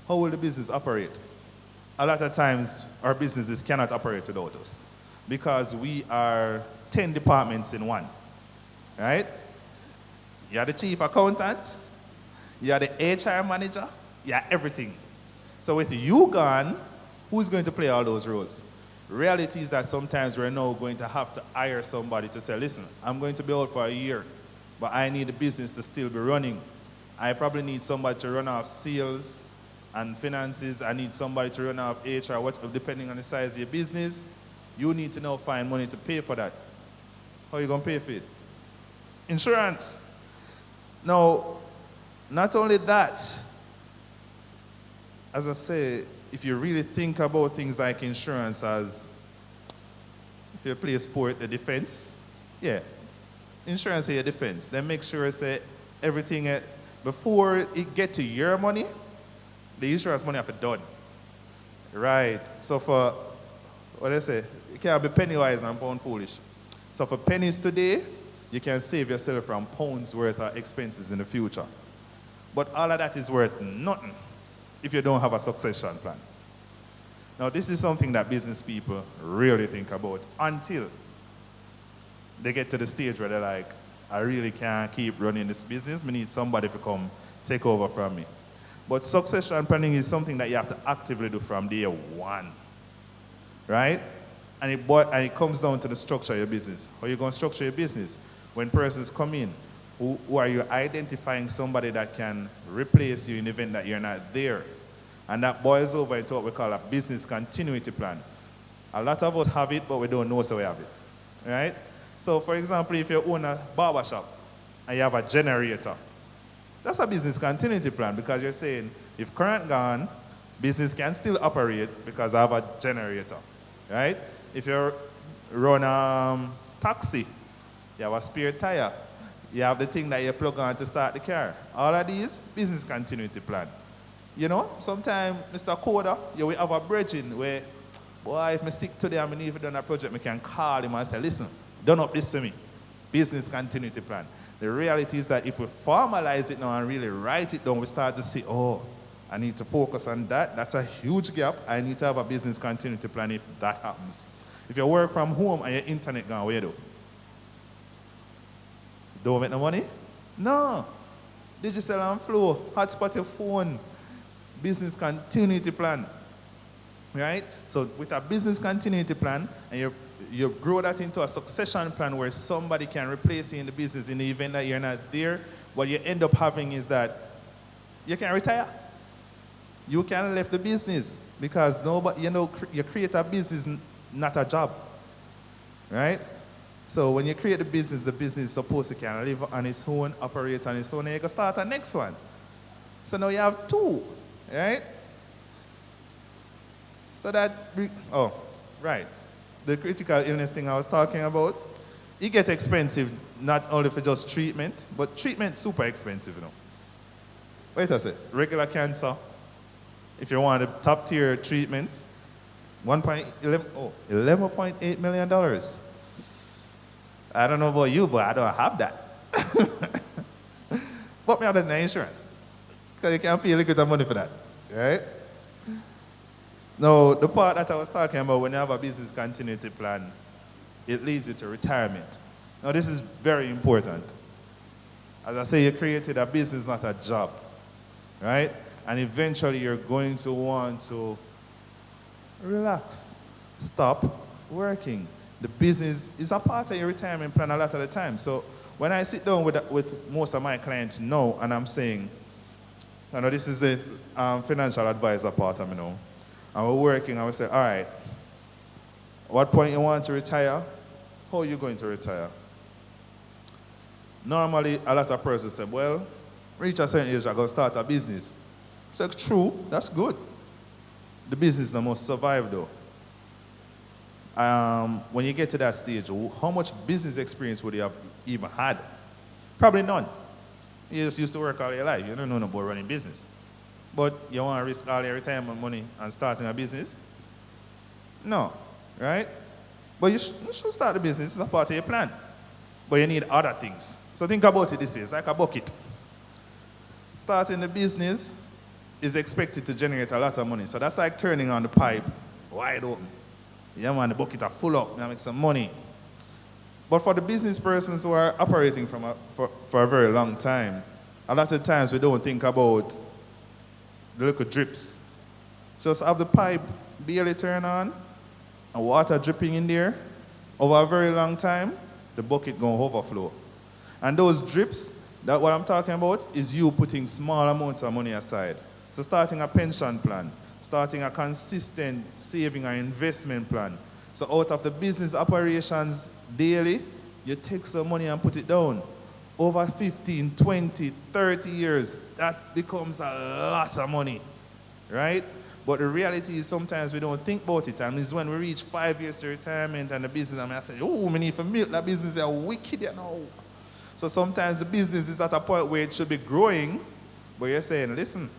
how will the business operate? A lot of times, our businesses cannot operate without us because we are 10 departments in one, right? You are the chief accountant, you are the HR manager, you are everything. So with you gone, who's going to play all those roles? Reality is that sometimes we're now going to have to hire somebody to say, listen, I'm going to be out for a year, but I need the business to still be running. I probably need somebody to run off sales and finances. I need somebody to run off HR, depending on the size of your business. You need to now find money to pay for that. How are you going to pay for it? Insurance. Now, not only that, as I say, if you really think about things like insurance as, if you play a sport, the defense, yeah, insurance is your defense. Then make sure say everything, before it get to your money, the insurance money have to done. Right, so for, what do I say, you can't be penny wise and pound foolish. So for pennies today, you can save yourself from pounds worth of expenses in the future. But all of that is worth nothing if you don't have a succession plan. Now, this is something that business people really think about until they get to the stage where they're like, I really can't keep running this business. We need somebody to come take over from me. But succession planning is something that you have to actively do from day one, right? And it comes down to the structure of your business. How are you going to structure your business? When persons come in, who are you identifying somebody that can replace you in the event that you're not there? And that boils over into what we call a business continuity plan. A lot of us have it, but we don't know so we have it, right? So for example, if you own a barber shop and you have a generator, that's a business continuity plan because you're saying, if current gone, business can still operate because I have a generator, right? If you run a taxi, you have a spare tire, you have the thing that you plug on to start the car. All of these, business continuity plan. You know, sometimes, Mr. Coder, you will have a bridging where, boy, if I'm sick today and I need to do a project, I can call him and say, listen, done up this for me. Business continuity plan. The reality is that if we formalize it now and really write it down, we start to see, oh, I need to focus on that. That's a huge gap. I need to have a business continuity plan if that happens. If you work from home and your internet gone, what do? Don't make no money? No. Digital and flow, hotspot your phone, business continuity plan, right? So with a business continuity plan, and you grow that into a succession plan where somebody can replace you in the business in the event that you're not there, what you end up having is that you can retire. You can leave the business because nobody, you know, you create a business, not a job, right? So when you create the business is supposed to can live on its own, operate on its own, and you can start a next one. So now you have two, right? So that, oh, right. The critical illness thing I was talking about, it gets expensive not only for just treatment, but treatment super expensive, you know. Wait a sec, regular cancer, if you want a top tier treatment, $11.8 million. I don't know about you, but I don't have that. But me have the insurance. Because you can't pay a little bit of money for that, right? Now, the part that I was talking about, when you have a business continuity plan, it leads you to retirement. Now, this is very important. As I say, you created a business, not a job, right? And eventually you're going to want to relax, stop working. The business is a part of your retirement plan a lot of the time. So when I sit down with most of my clients now, and I'm saying, I know this is the financial advisor part of me now, and we're working, and we say, all right, what point you want to retire? How are you going to retire? Normally, a lot of persons say, well, reach a certain age, I'm going to start a business. It's like, true, that's good. The business must survive though. When you get to that stage, how much business experience would you have even had? Probably none. You just used to work all your life. You don't know about running business. But you want to risk all your retirement money and starting a business? No, right? But you should start a business. It's a part of your plan. But you need other things. So think about it this way. It's like a bucket. Starting a business is expected to generate a lot of money. So that's like turning on the pipe wide open. Yeah, man, the bucket are full up. You make some money. But for the business persons who are operating for a very long time, a lot of times we don't think about the little drips. Just have the pipe barely turn on and water dripping in there. Over a very long time, the bucket going to overflow. And those drips, that what I'm talking about, is you putting small amounts of money aside. So starting a pension plan, starting a consistent saving or investment plan. So out of the business operations daily, you take some money and put it down. Over 15, 20, 30 years, that becomes a lot of money, right? But the reality is sometimes we don't think about it. And it's when we reach 5 years to retirement and the business, I say, oh, we need to milk that business, are wicked, you know. So sometimes the business is at a point where it should be growing, but you're saying, listen,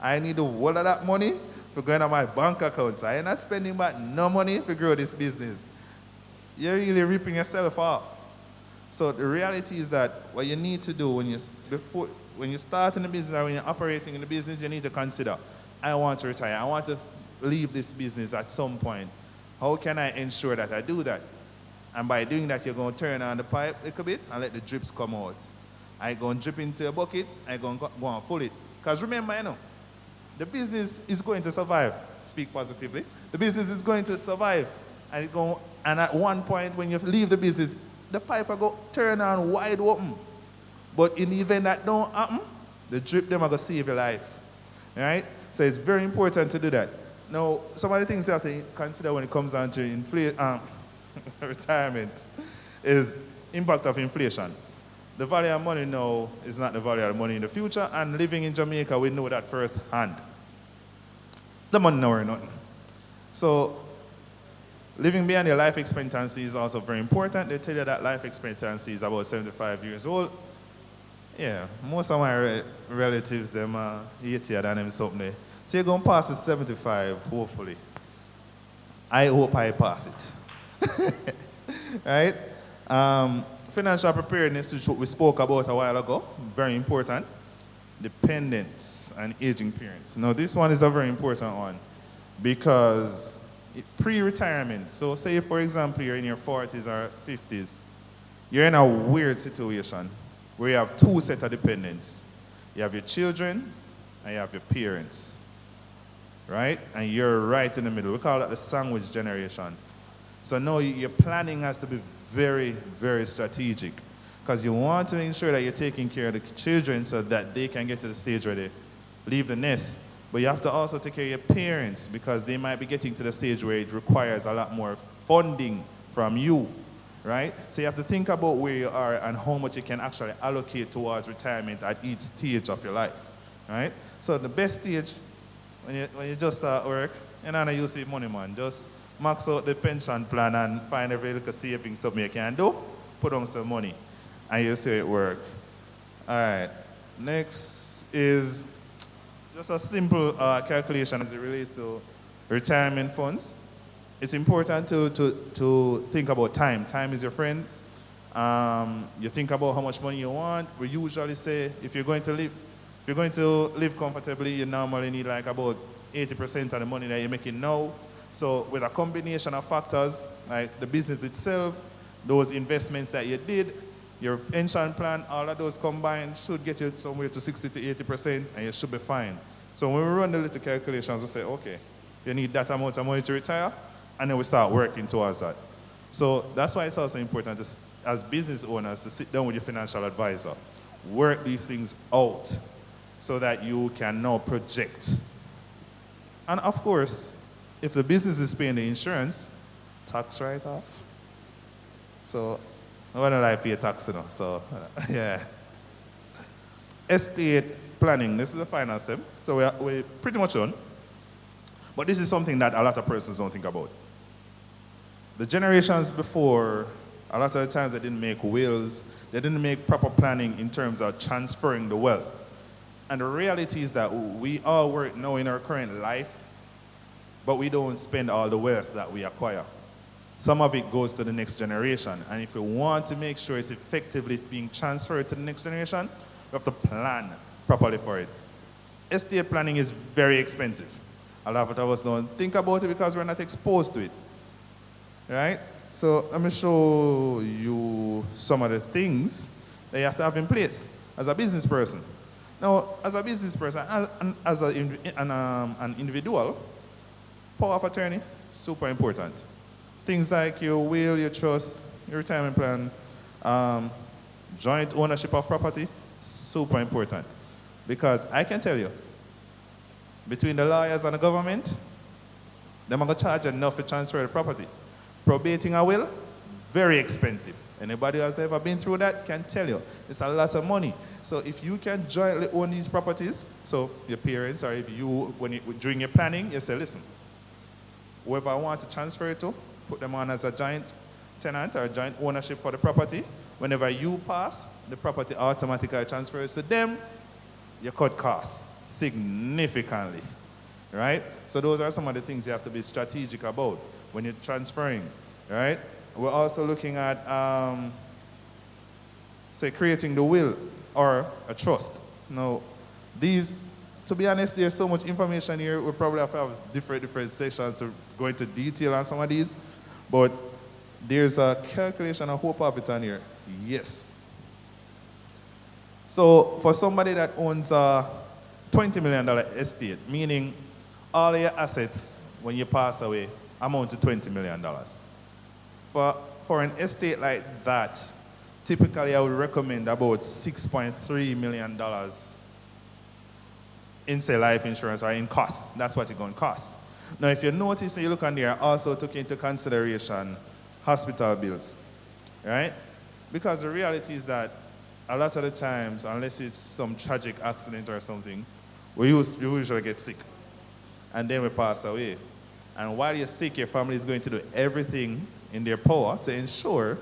I need a whole lot of that money for going on my bank account. So I'm not spending back no money to grow this business. You're really ripping yourself off. So the reality is that what you need to do when you start in the business or when you're operating in the business, you need to consider, I want to retire. I want to leave this business at some point. How can I ensure that I do that? And by doing that, you're going to turn on the pipe a little bit and let the drips come out. I'm going to drip into a bucket. I'm going to go and fill it. Because remember, you know, the business is going to survive. Speak positively. The business is going to survive. And at one point, when you leave the business, the pipe will go turn on wide open. But in the event that don't happen, the drip them are going to save your life. Right? So it's very important to do that. Now, some of the things you have to consider when it comes down to retirement is impact of inflation. The value of money now is not the value of money in the future, and living in Jamaica, we know that firsthand. The money now or nothing. So living beyond your life expectancy is also very important. They tell you that life expectancy is about 75 years old. Yeah, most of my relatives, them are 80 than them something. So you're going to pass the 75, hopefully. I hope I pass it. Right? Financial preparedness, which we spoke about a while ago, very important. Dependents and aging parents. Now, this one is a very important one because pre-retirement, so say, for example, you're in your 40s or 50s, you're in a weird situation where you have two sets of dependents. You have your children and you have your parents, right? And you're right in the middle. We call that the sandwich generation. So now your planning has to be very, very strategic because you want to ensure that you're taking care of the children so that they can get to the stage where they leave the nest. But you have to also take care of your parents because they might be getting to the stage where it requires a lot more funding from you, right? So you have to think about where you are and how much you can actually allocate towards retirement at each stage of your life, right? So the best stage, when you just start work, you're not used to money, man. Just max out the pension plan and find every little savings something you can do, put on some money, and you'll see it work. All right, next is just a simple calculation as it relates to retirement funds. It's important to think about time. Time is your friend. You think about how much money you want. We usually say if you're going to live comfortably, you normally need like about 80% of the money that you're making now. So with a combination of factors, like the business itself, those investments that you did, your pension plan, all of those combined should get you somewhere to 60 to 80%, and you should be fine. So when we run the little calculations, we say, okay, you need that amount of money to retire, and then we start working towards that. So that's why it's also important as business owners to sit down with your financial advisor, work these things out so that you can now project. And of course, if the business is paying the insurance, tax write-off. So I want to pay tax, you know, so yeah. Estate planning, this is the final step. So we're pretty much done. But this is something that a lot of persons don't think about. The generations before, a lot of the times they didn't make wills, they didn't make proper planning in terms of transferring the wealth. And the reality is that we all work now in our current life, but we don't spend all the wealth that we acquire. Some of it goes to the next generation. And if we want to make sure it's effectively being transferred to the next generation, we have to plan properly for it. Estate planning is very expensive. A lot of us don't think about it because we're not exposed to it. Right? So let me show you some of the things that you have to have in place as a business person. Now, as a business person, as an individual, power of attorney, super important. Things like your will, your trust, your retirement plan, joint ownership of property, super important. Because I can tell you, between the lawyers and the government, they're going to charge enough to transfer the property. Probating a will, very expensive. Anybody who has ever been through that can tell you it's a lot of money. So if you can jointly own these properties, so your parents, or if you, during your planning, you say, listen, whoever I want to transfer it to, put them on as a joint tenant or joint ownership for the property. Whenever you pass, the property automatically transfers to them. You cut costs significantly, right? So those are some of the things you have to be strategic about when you're transferring, right? We're also looking at, say, creating the will or a trust. Now, these, to be honest, there's so much information here. We'll probably have to have different sessions to go into detail on some of these. But there's a calculation, I hope I have it on here. Yes. So for somebody that owns a $20 million estate, meaning all your assets, when you pass away, amount to $20 million. For an estate like that, typically I would recommend about $6.3 million in, say, life insurance or in costs. That's what it's going to cost. Now, if you notice and you look on there, I also took into consideration hospital bills, right? Because the reality is that a lot of the times, unless it's some tragic accident or something, we usually get sick. And then we pass away. And while you're sick, your family is going to do everything in their power to ensure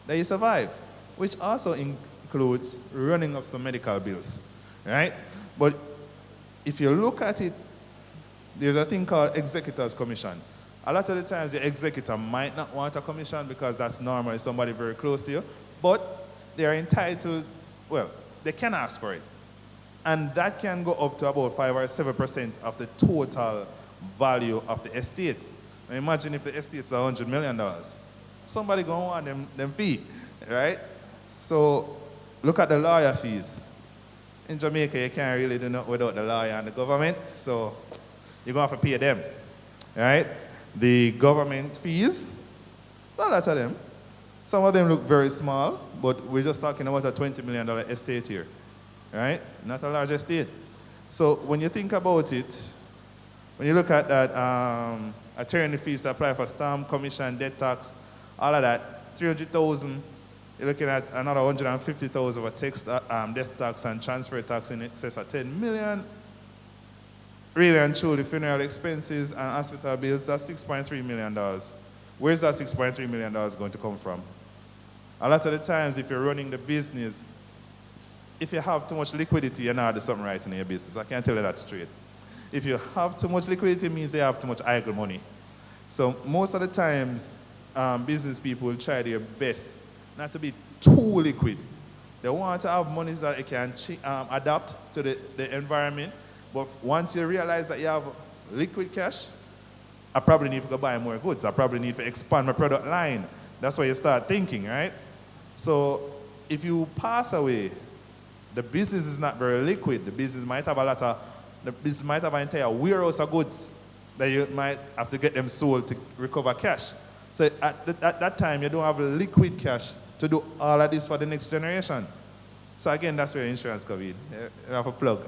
that you survive, which also includes running up some medical bills, right? But if you look at it, there's a thing called executor's commission. A lot of the times the executor might not want a commission because that's normally somebody very close to you, but they're entitled, well, they can ask for it. And that can go up to about 5 or 7% of the total value of the estate. Now imagine if the estate's $100 million. Somebody gonna want them fee, right? So look at the lawyer fees. In Jamaica, you can't really do nothing without the lawyer and the government, so you're gonna have to pay them, right? The government fees, a lot of them. Some of them look very small, but we're just talking about a $20 million estate here, right? Not a large estate. So when you think about it, when you look at that, attorney fees to apply for stamp, commission, debt tax, all of that, $300,000, you're looking at another $150,000 for death tax and transfer tax in excess of $10 million. Really and truly, funeral expenses and hospital bills, that's $6.3 million. Where's that $6.3 million going to come from? A lot of the times, if you're running the business, if you have too much liquidity, you're not doing something right in your business. I can't tell you that straight. If you have too much liquidity, it means you have too much idle money. So most of the times, business people will try their best not to be too liquid. They want to have money so that they can adapt to the environment. But once you realize that you have liquid cash, I probably need to go buy more goods. I probably need to expand my product line. That's why you start thinking, right? So if you pass away, the business is not very liquid. The business might have an entire warehouse of goods that you might have to get them sold to recover cash. So at that time, you don't have liquid cash to do all of this for the next generation. So again, that's where insurance comes in. You have a plug.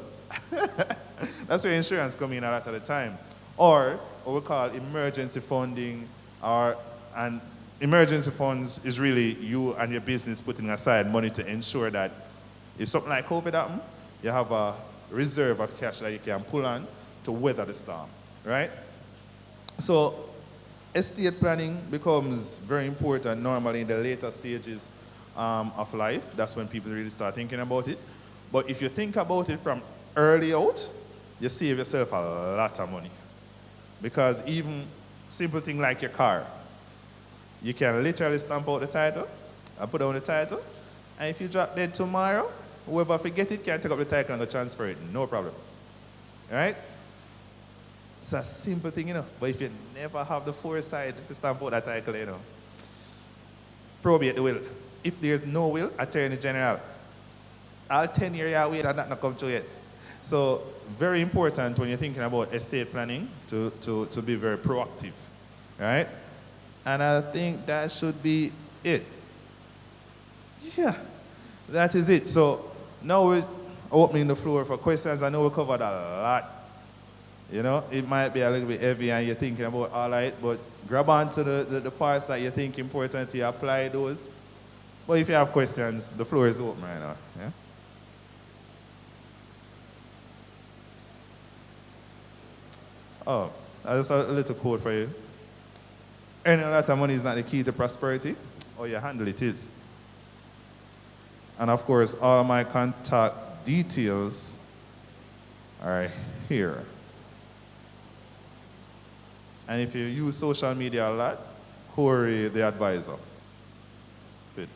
That's where insurance comes in a lot of the time. Or what we call emergency funding, and emergency funds is really you and your business putting aside money to ensure that if something like COVID happens, you have a reserve of cash that you can pull on to weather the storm, right? So estate planning becomes very important normally in the later stages of life. That's when people really start thinking about it. But if you think about it from early out, you save yourself a lot of money. Because even simple thing like your car, you can literally stamp out the title and put on the title, and if you drop dead tomorrow, whoever forget it can take up the title and go transfer it, no problem. Right? It's a simple thing, you know. But if you never have the foresight to stamp out that title, you know, probate the will. If there's no will, Attorney General. All 10 years wait and that not come true yet. So very important when you're thinking about estate planning to be very proactive, right? And I think that should be it. Yeah, that is it. So now we're opening the floor for questions. I know we covered a lot. You know, it might be a little bit heavy and you're thinking about all right, but grab on to the parts that you think important to apply those. But if you have questions, the floor is open right now. Yeah? Oh, that's a little quote for you. Earning a lot of money is not the key to prosperity. How you handle it is. And of course, all my contact details are here. And if you use social media a lot, Corey the advisor. Good.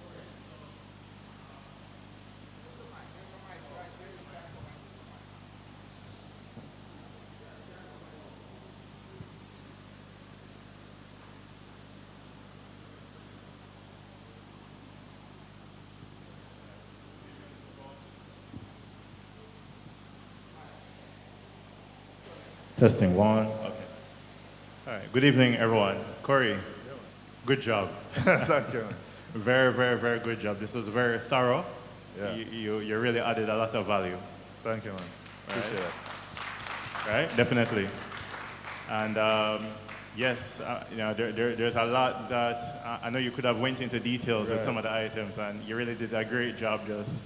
Testing one. Okay. All right. Good evening, everyone. Corey, good job. Thank you. Very, very, very good job. This was very thorough. Yeah. You really added a lot of value. Thank you, man. Appreciate it. Right? Definitely. And yes, you know, there's a lot that I know you could have went into details with some of the items, and you really did a great job just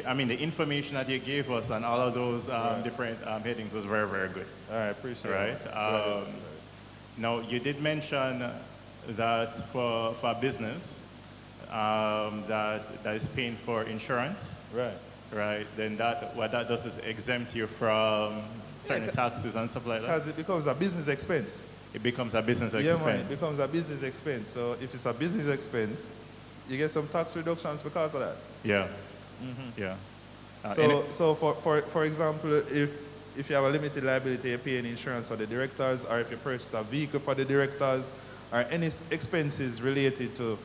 I mean, the information that you gave us and all of those different headings was very, very good. All right, appreciate it. Right. Now, you did mention that for a business that is paying for insurance. Right. Right. Then what that does is exempt you from certain taxes and stuff like that. Because it becomes a business expense. It becomes a business expense. Yeah, man, it becomes a business expense. So if it's a business expense, you get some tax reductions because of that. Yeah. Yeah. So for example, if you have a limited liability, you're paying insurance for the directors, or if you purchase a vehicle for the directors, or any expenses related to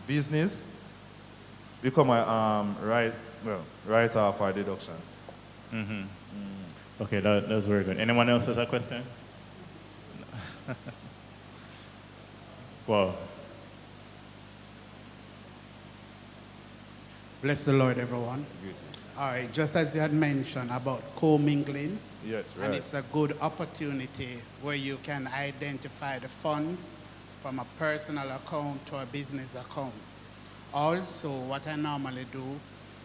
business, become a write-off or deduction. Okay, that's very good. Anyone else has a question? Well. Bless the Lord, everyone. All right, just as you had mentioned about co-mingling. Yes, right. And it's a good opportunity where you can identify the funds from a personal account to a business account. Also, what I normally do,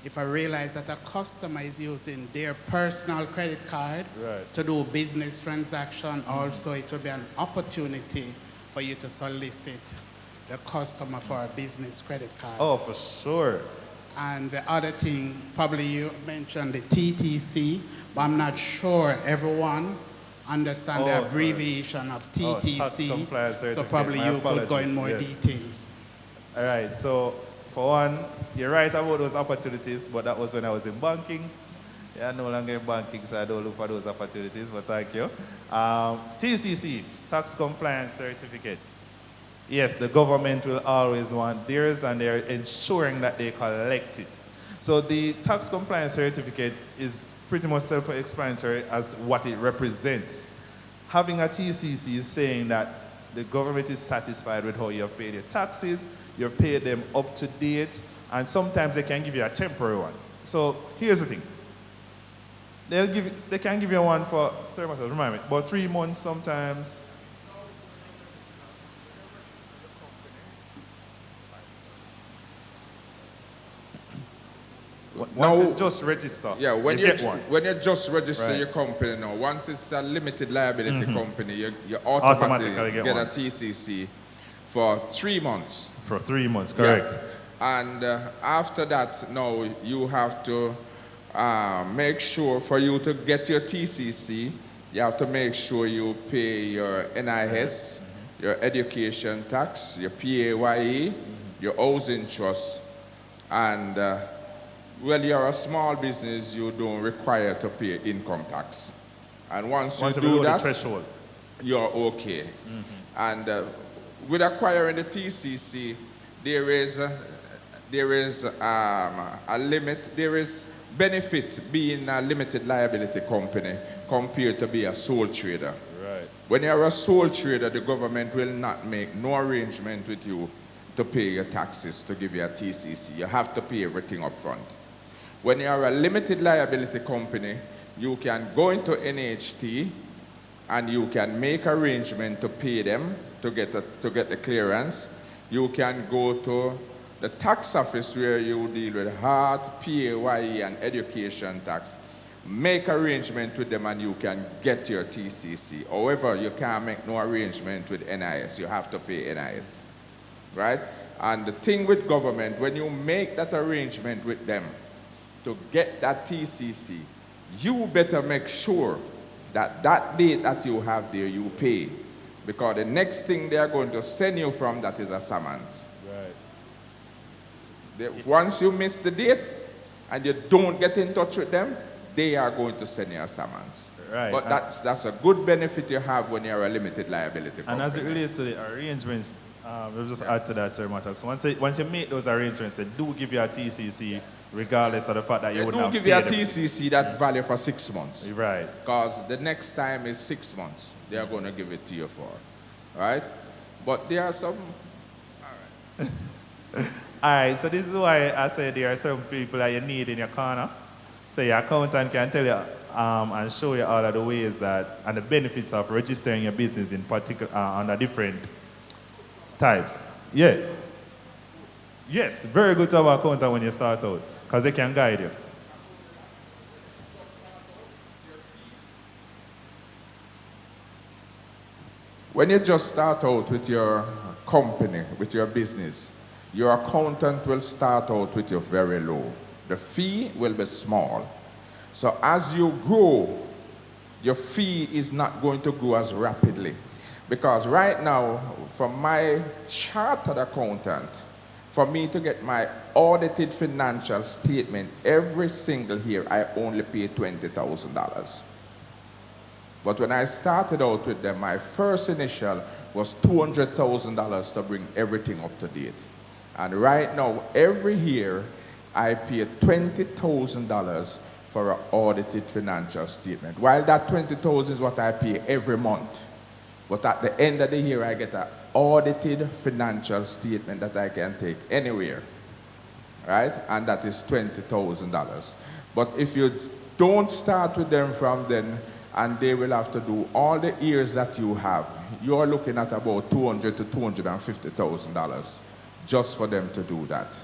if I realize that a customer is using their personal credit card to do business transaction, also it will be an opportunity for you to solicit the customer for a business credit card. Oh, for sure. And the other thing, probably you mentioned the TTC, but I'm not sure everyone understands the abbreviation of TTC. So probably you could go in more details. All right, so for one, you're right about those opportunities, but that was when I was in banking. Yeah, no longer in banking, so I don't look for those opportunities, but thank you. TCC, Tax Compliance Certificate. Yes, the government will always want theirs, and they're ensuring that they collect it. So the tax compliance certificate is pretty much self-explanatory as what it represents. Having a TCC is saying that the government is satisfied with how you have paid your taxes, you've paid them up to date, and sometimes they can give you a temporary one. So here's the thing. They can give you one for, sorry, remind me, about 3 months sometimes. Once you just register, yeah, when you get one. When you just register Right. your company now, once it's a limited liability company, you automatically get a TCC for 3 months. For 3 months, correct. Yeah. And after that, now you have to make sure for you to get your TCC, you have to make sure you pay your NIS, your education tax, your PAYE, your housing trust, and well, you're a small business, you don't require to pay income tax. And once you do that, threshold, you're okay. And with acquiring the TCC, there is a limit, there is benefit being a limited liability company compared to be a sole trader. Right. When you're a sole trader, the government will not make no arrangement with you to pay your taxes to give you a TCC. You have to pay everything up front. When you're a limited liability company, you can go into NHT and you can make arrangement to pay them to get the clearance. You can go to the tax office where you deal with HART, PAYE, and education tax. Make arrangement with them and you can get your TCC. However, you can't make no arrangement with NIS. You have to pay NIS, right? And the thing with government, when you make that arrangement with them to get that TCC, you better make sure that that date that you have there, you pay. Because the next thing they are going to send you from that is a summons. Right. Once you miss the date and you don't get in touch with them, they are going to send you a summons. Right. But that's a good benefit you have when you're a limited liability company. And as it relates to the arrangements, we'll just add to that, Sir Matox. Once you make those arrangements, they do give you a TCC, regardless of the fact that you wouldn't have paid them. They do give you a TCC that value for 6 months. Right. Because the next time is 6 months. They are going to give it to you for. Right? But there are some... All right. All right, so this is why I say there are some people that you need in your corner. So your accountant can tell you and show you all of the ways that, and the benefits of registering your business in particular, under different types. Yeah. Yes, very good to have an accountant when you start out, because they can guide you. When you just start out with your company, with your business, your accountant will start out with you very low. The fee will be small. So as you grow, your fee is not going to grow as rapidly. Because right now, from my chartered accountant, for me to get my audited financial statement every single year, I only pay $20,000. But when I started out with them, my first initial was $200,000 to bring everything up to date. And right now, every year, I pay $20,000 for an audited financial statement. While that $20,000 is what I pay every month. But at the end of the year, I get an audited financial statement that I can take anywhere, right? And that is $20,000. But if you don't start with them from then, and they will have to do all the years that you have, you're looking at about $200,000 to $250,000 just for them to do that.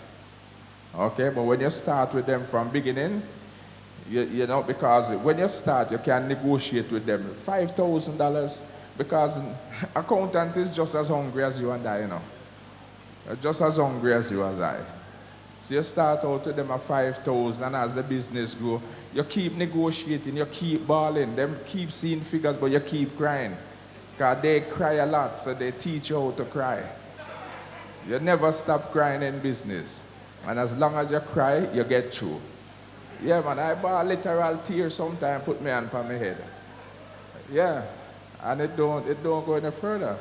Okay, but when you start with them from beginning, you know, because when you start, you can negotiate with them $5,000, because accountant is just as hungry as you and I, you know. Just as hungry as you as I. So you start out with them at $5,000, and as the business grows, you keep negotiating, you keep balling, them keep seeing figures, but you keep crying. Because they cry a lot, so they teach you how to cry. You never stop crying in business. And as long as you cry, you get through. Yeah, man, I bawl literal tears sometimes, put my hand on my head. Yeah, and it don't go any further.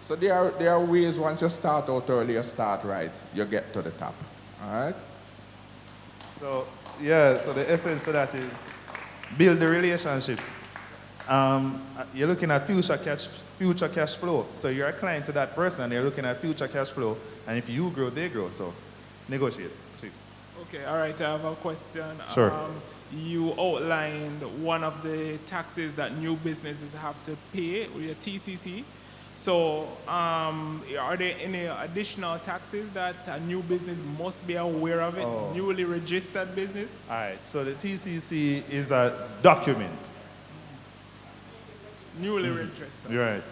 So there are ways, once you start out early, you start right, you get to the top. All right? So, yeah, so the essence of that is build the relationships. You're looking at future cash flow. So you're a client to that person, and they're looking at future cash flow. And if you grow, they grow. So negotiate. Chief. Okay, all right, I have a question. Sure. You outlined one of the taxes that new businesses have to pay, or your TCC. So are there any additional taxes that a new business must be aware of it, newly registered business? All right, so the TCC is a document. Newly registered. You're right.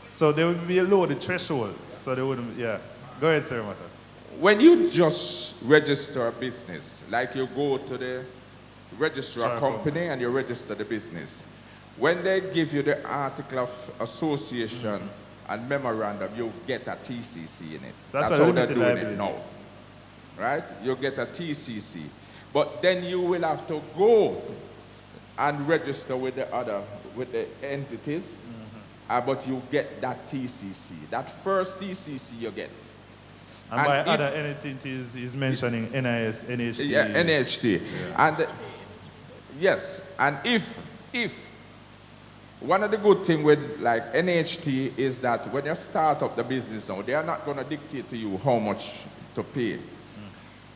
So there would be a loaded threshold. So they wouldn't, yeah. Go ahead, Sir Matters. When you just register a business, like you go to the registrar company and you register the business, when they give you the article of association and memorandum, you get a TCC in it. That's how they're doing it now. Right? You get a TCC. But then you will have to go and register with the entities, but you get that TCC. That first TCC you get. And by other entities, is mentioning NIS, NHT. Yeah, NHT. Yeah. And yes, and if one of the good things with like NHT is that when you start up the business now, they are not going to dictate to you how much to pay.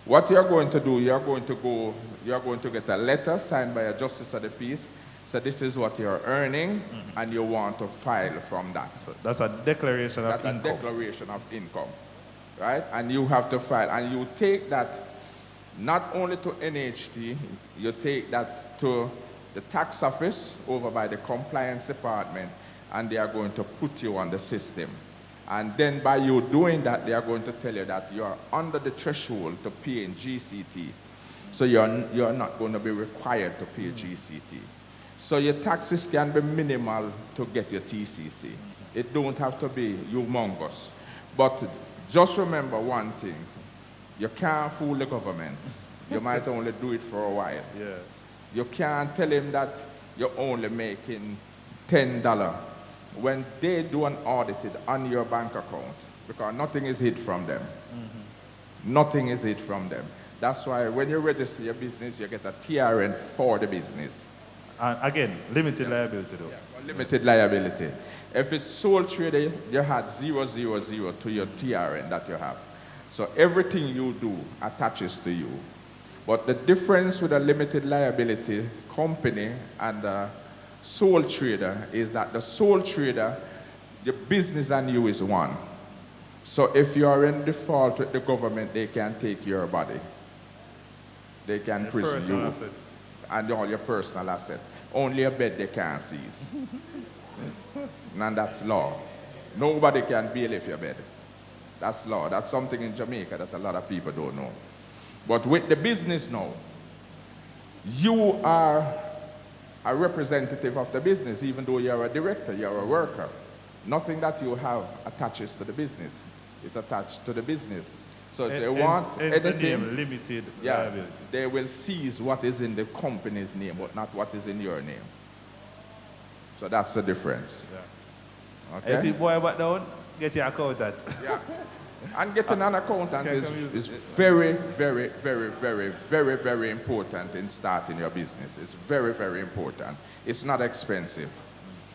What you're going to do, you're going to get a letter signed by a justice of the peace. So this is what you're earning, and you want to file from that. So that's a declaration of income. That's a declaration of income, right? And you have to file, and you take that not only to NHT, you take that to the tax office over by the compliance department, and they are going to put you on the system. And then by you doing that, they are going to tell you that you are under the threshold to pay in GCT. So you're not going to be required to pay GCT. So your taxes can be minimal to get your TCC. It don't have to be humongous. But just remember one thing. You can't fool the government. You might only do it for a while. Yeah. You can't tell him that you're only making $10 when they do an audited on your bank account, because nothing is hid from them. Nothing is hid from them. That's why when you register your business, you get a TRN for the business. And again, limited liability though. Yeah, limited liability. If it's sole trader, you had 000 to your TRN that you have. So everything you do attaches to you. But the difference with a limited liability company and a sole trader is that the sole trader, the business and you is one. So if you are in default with the government, they can take your body. They can prison you. Assets. And all your personal assets. Only a bed they can't seize. And that's law. Nobody can bailiff your bed. That's law. That's something in Jamaica that a lot of people don't know. But with the business now, you are a representative of the business, even though you're a director, you're a worker. Nothing that you have attaches to the business. It's attached to the business. So if they want anything, limited liability. They will seize what is in the company's name, but not what is in your name. So that's the difference. Yeah. Okay? You see, boy, but down, get your accountant. Yeah. And getting an accountant is very, very, very, very, very, very important in starting your business. It's very, very important. It's not expensive.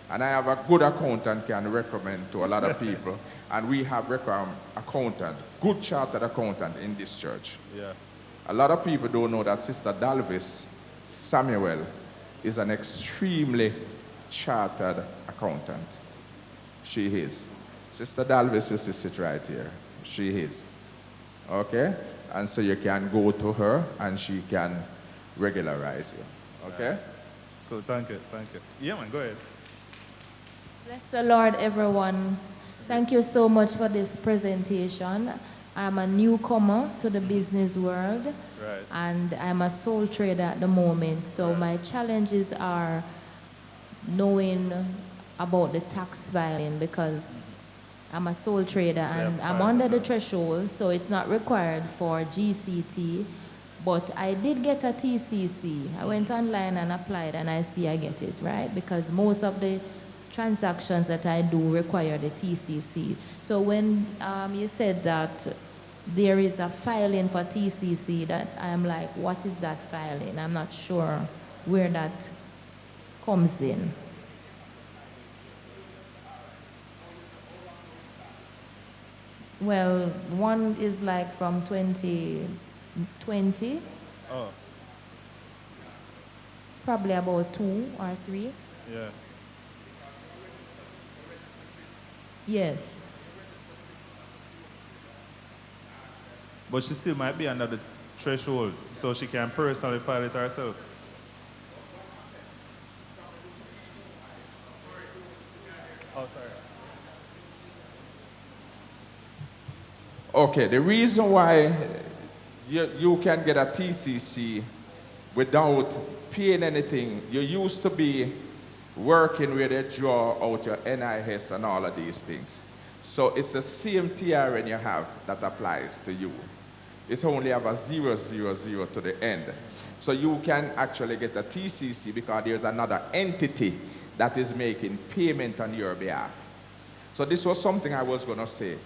And I have a good accountant can recommend to a lot of people. And we have accountant, good chartered accountant in this church. Yeah. A lot of people don't know that Sister Dalvis Samuel is an extremely chartered accountant. She is. Sister Dalvis used to sit right here. She is. Okay? And so you can go to her and she can regularize you. Okay? Yeah. Cool, thank you, thank you. Yeah, man, go ahead. Bless the Lord, everyone. Thank you so much for this presentation. I'm a newcomer to the business world, right, and I'm a sole trader at the moment. So my challenges are knowing about the tax filing, because I'm a sole trader and I'm under the threshold, so it's not required for GCT. But I did get a TCC. I went online and applied, and I see I get it, right? Because most of the transactions that I do require the TCC. So when you said that there is a filing for TCC, that I'm like, what is that filing? I'm not sure where that comes in. Well, one is like from 2020. Oh, Probably about 2 or 3. yeah. Yes. But she still might be under the threshold, so she can personally file it herself. Oh, sorry. Okay, the reason why you can get a TCC without paying anything, you used to be working where they draw out your NIS and all of these things. So it's the same TRN you have that applies to you. It only have a 000 to the end. So you can actually get a TCC because there's another entity that is making payment on your behalf. So this was something I was going to say.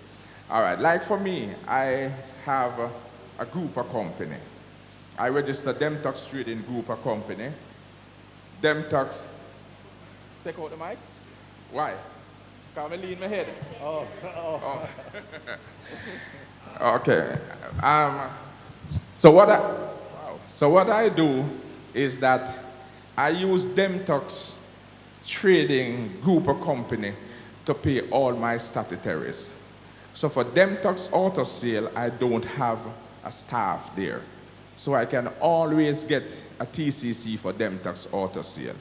All right, like for me, I have a group of company. I registered Demtox Trading Group of company. Demtox, take out the mic. Why? Can't lean my head. Oh. Okay. So what I do is that I use Demtox Trading Group of company to pay all my statutories. So for Demtox Auto Sale, I don't have a staff there. So I can always get a TCC for Demtox Auto Sale.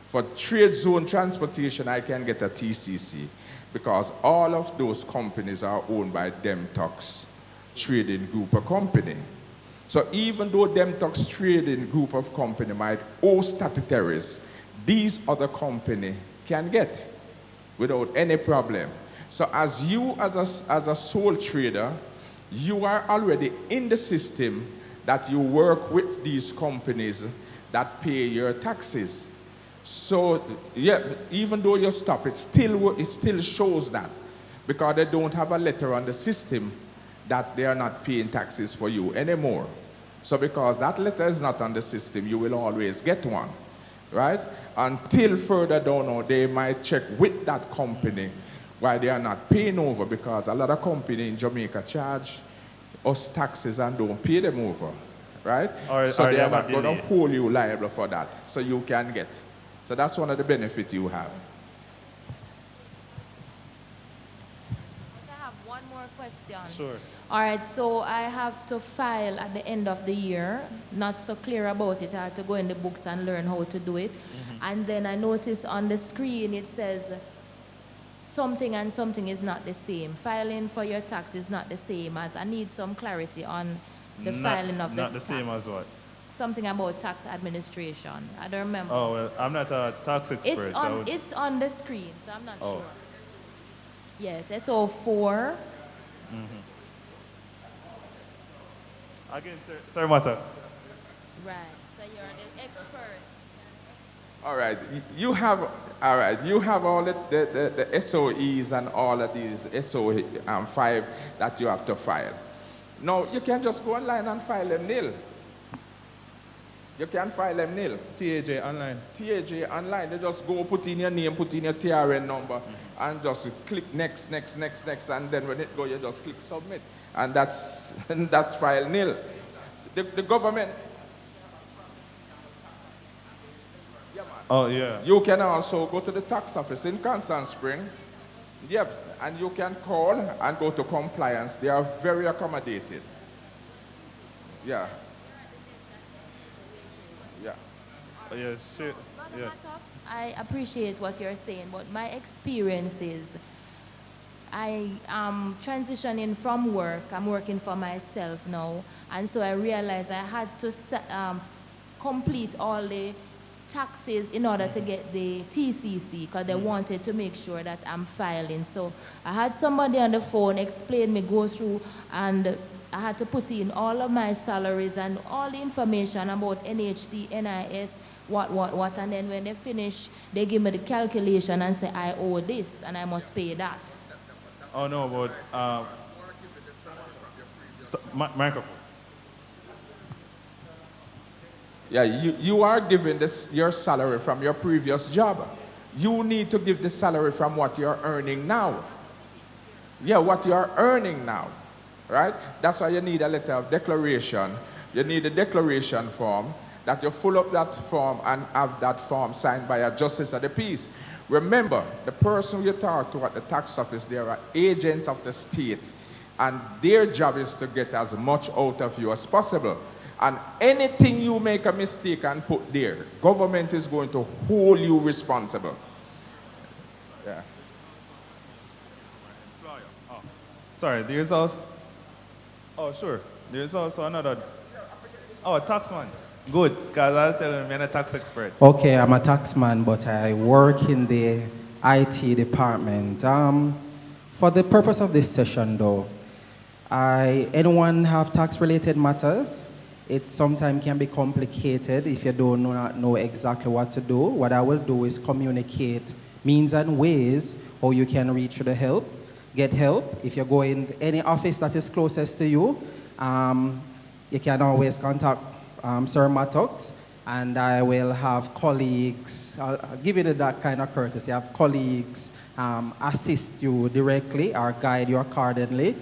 For Trade Zone Transportation, I can get a TCC because all of those companies are owned by Demtox Trading Group of company. So even though Demtox Trading Group of company might owe statutories, these other company can get without any problem. So as you, as a sole trader, you are already in the system that you work with these companies that pay your taxes. So yeah, even though you stop, it still shows that because they don't have a letter on the system that they are not paying taxes for you anymore. So because that letter is not on the system, you will always get one, right? Until further down, they might check with that company why they are not paying over, because a lot of companies in Jamaica charge us taxes and don't pay them over, right? So they are not going to hold you liable for that, so you can get. So that's one of the benefits you have. I have one more question. Sure. All right, so I have to file at the end of the year. Not so clear about it. I had to go in the books and learn how to do it. And then I noticed on the screen it says something and something is not the same. Filing for your tax is not the same as. I need some clarity on the filing of the Not the same as what? Something about tax administration. I don't remember. Oh, well, I'm not a tax expert. It's on the screen, so I'm not sure. Yes, SO4. Again, sorry, Mata. Right, so you're the expert. All right, you have all the SOEs and all of these SO5 that you have to file. No, you can just go online and file them nil. You can file them nil. TAJ online. TAJ online. They just go put in your name, put in your TRN number, and just click next, and then when it go, you just click submit, and that's file nil. The government. Oh, yeah. You can also go to the tax office in Constant Spring. Yep, and you can call and go to compliance. They are very accommodated. Yeah. Yeah. Oh, yes, sure. Yeah. I appreciate what you're saying, but my experience is I am transitioning from work. I'm working for myself now, and so I realized I had to complete all the taxes in order to get the TCC because they wanted to make sure that I'm filing. So I had somebody on the phone explain me, go through, and I had to put in all of my salaries and all the information about NHT, NIS, what, and then when they finish, they give me the calculation and say, I owe this, and I must pay that. Oh, no, but microphone. Yeah, you are giving your salary from your previous job. You need to give the salary from what you're earning now. Yeah, what you're earning now, right? That's why you need a letter of declaration. You need a declaration form that you fill up that form and have that form signed by a justice of the peace. Remember, the person you talk to at the tax office, they are agents of the state, and their job is to get as much out of you as possible. And anything you make a mistake and put there, government is going to hold you responsible. Yeah. Oh. Sorry, there's also, oh sure, there's also another, oh, taxman. Good, because I was telling him I'm a tax expert. Okay, I'm a taxman, but I work in the IT department. For the purpose of this session though, anyone have tax-related matters? It sometimes can be complicated if you do not know exactly what to do. What I will do is communicate means and ways how you can reach the help, get help. If you go in any office that is closest to you, you can always contact Sir Mattox, and I will have colleagues, I'll give you that kind of courtesy, have colleagues assist you directly or guide you accordingly.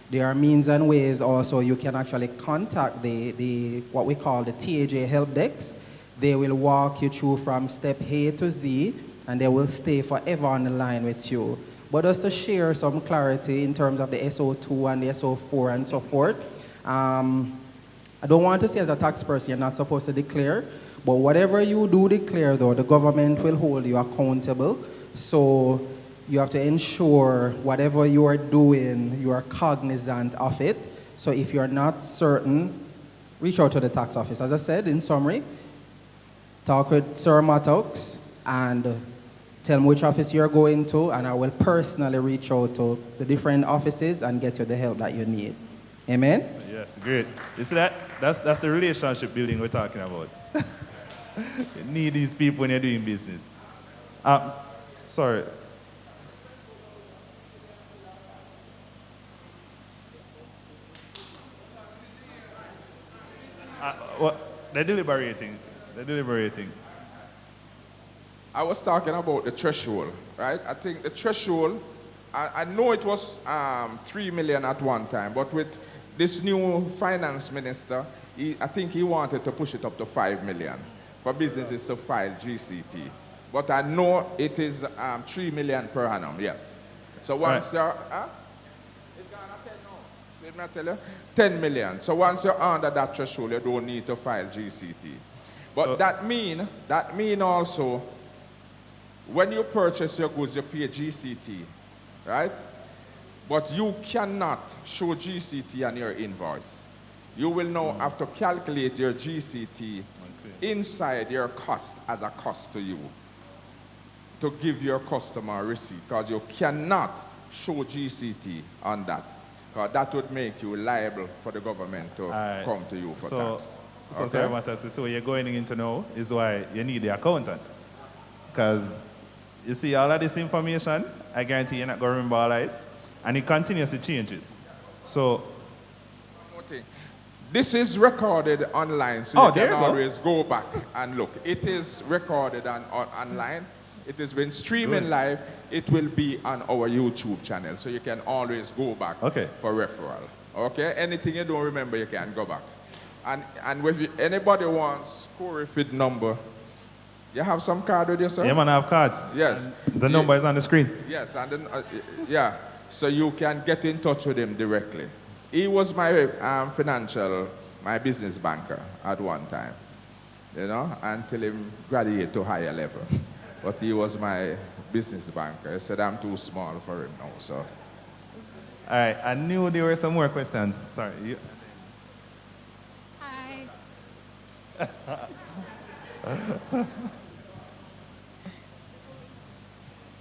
There are means and ways also you can actually contact the what we call the TAJ help desk. They will walk you through from step A to Z, and they will stay forever on the line with you. But just to share some clarity in terms of the SO2 and the SO4 and so forth, I don't want to say as a tax person you're not supposed to declare, but whatever you do declare though, the government will hold you accountable. So you have to ensure whatever you are doing, you are cognizant of it. So if you're not certain, reach out to the tax office. As I said, in summary, talk with Sir Mattox and tell him which office you're going to, and I will personally reach out to the different offices and get you the help that you need. Amen? Yes, great. You see that? That's the relationship building we're talking about. You need these people when you're doing business. Sorry. They're deliberating. They're deliberating. I was talking about the threshold, right? I think the threshold, I know it was 3 million at one time, but with this new finance minister, I think he wanted to push it up to 5 million for businesses to file GCT. But I know it is 3 million per annum, yes. So once you're, it's gone up 10 now. See me I tell you? 10 million. So once you're under that threshold, you don't need to file GCT. But so, that mean also, when you purchase your goods, you pay GCT, right? But you cannot show GCT on your invoice. You will now have to calculate your GCT inside your cost as a cost to you to give your customer a receipt, because you cannot show GCT on that, because that would make you liable for the government to come to you for tax. So, Sir Mattox, so what you're going into now is why you need the accountant. Because you see all of this information, I guarantee you're not going to remember all of it, and it continuously changes. So, one more thing. This is recorded online, so you can always go back and look. It is recorded online. It has been streaming live. It will be on our YouTube channel, so you can always go back for referral. Okay? Anything you don't remember, you can go back. And if anybody wants score feed number, you have some card with you, sir? Yeah, man, I have cards. Yes. And the number is on the screen. Yes, and then, yeah. So you can get in touch with him directly. He was my my business banker at one time, you know, until he graduated to higher level. But he was my business banker. He said I'm too small for him now, so. All right, I knew there were some more questions. Sorry. Hi.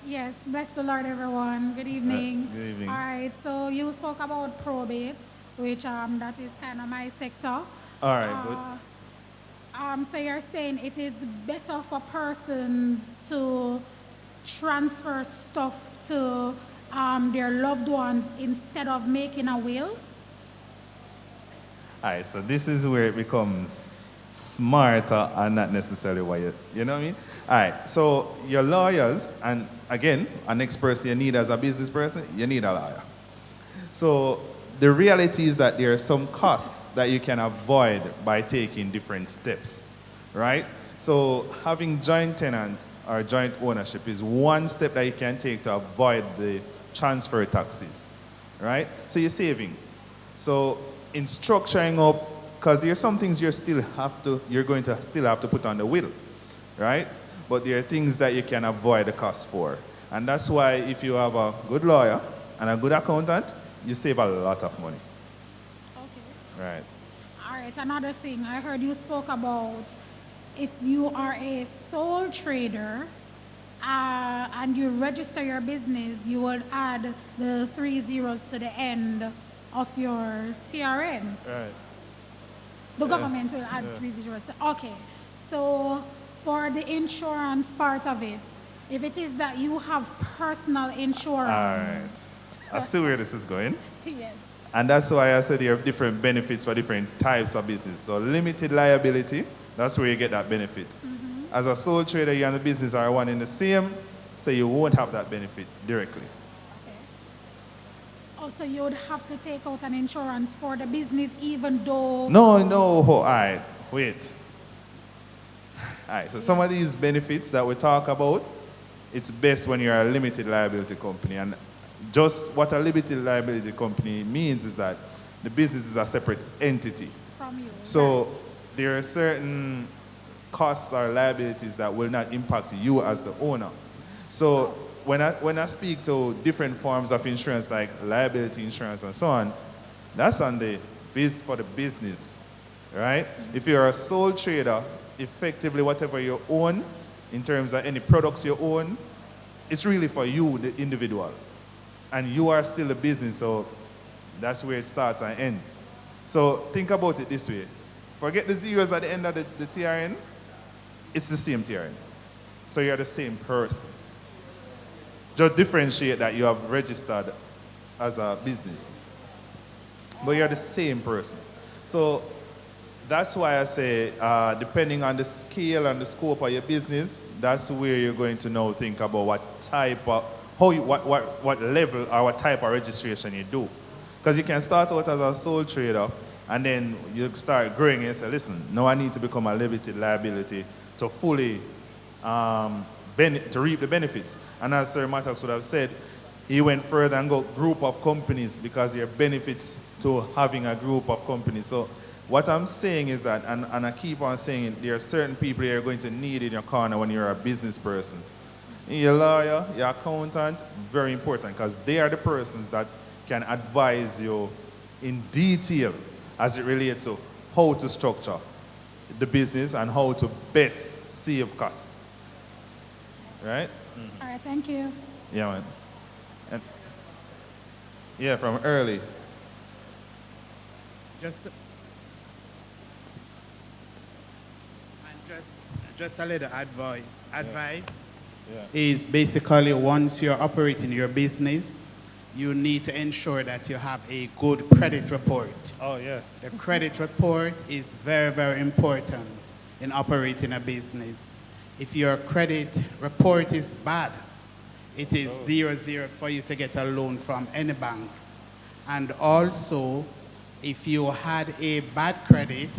Yes, bless the Lord, everyone. Good evening. Good evening. All right, so you spoke about probate, which that is kind of my sector. All right, good. So you're saying it is better for persons to transfer stuff to their loved ones instead of making a will? All right, so this is where it becomes smarter and not necessarily why you know what I mean? All right, so your lawyers, and again, a next person you need as a business person, you need a lawyer. So the reality is that there are some costs that you can avoid by taking different steps, right? So having joint tenant or joint ownership is one step that you can take to avoid the transfer taxes, right? So you're saving. So in structuring up, because there are some things you're going to still have to put on the will, right? But there are things that you can avoid the cost for. And that's why if you have a good lawyer and a good accountant, you save a lot of money. Okay. Right. All right, another thing. I heard you spoke about if you are a sole trader and you register your business, you will add the 3 zeros to the end of your TRN. Right. The government will add 3 zeros. Okay. So for the insurance part of it, if it is that you have personal insurance. All right. I see where this is going. Yes. And that's why I said there are different benefits for different types of business. So limited liability, that's where you get that benefit. As a sole trader, you and the business are one in the same, so you won't have that benefit directly. Okay. Also, you would have to take out an insurance for the business even though... No, all right, wait. All right, so some of these benefits that we talk about, it's best when you're a limited liability company. And just what a limited liability company means is that the business is a separate entity. From you. So right. there are certain costs or liabilities that will not impact you as the owner. So when I speak to different forms of insurance like liability insurance and so on, that's on the for the business, right? If you're a sole trader, effectively whatever you own in terms of any products you own, it's really for you, the individual. And you are still a business, so that's where it starts and ends. So think about it this way. Forget the zeros at the end of the TRN. It's the same TRN. So you're the same person. Just differentiate that you have registered as a business. But you're the same person. So that's why I say, depending on the scale and the scope of your business, that's where you're going to now think about what type of, what level or what type of registration you do. Because you can start out as a sole trader and then you start growing and say, listen, now I need to become a limited liability to fully to reap the benefits. And as Sir Mattox would have said, he went further and got group of companies because there are benefits to having a group of companies. So what I'm saying is that, and I keep on saying it, there are certain people you're going to need in your corner when you're a business person. Your lawyer, your accountant, very important because they are the persons that can advise you in detail as it relates to how to structure the business and how to best save costs. Right? All right, thank you. Yeah, man. And yeah, from early. Just a little advice. Is basically once you're operating your business, you need to ensure that you have a good credit report. Oh, yeah. The credit report is very, very important in operating a business. If your credit report is bad, it is 0 for you to get a loan from any bank. And also, if you had a bad credit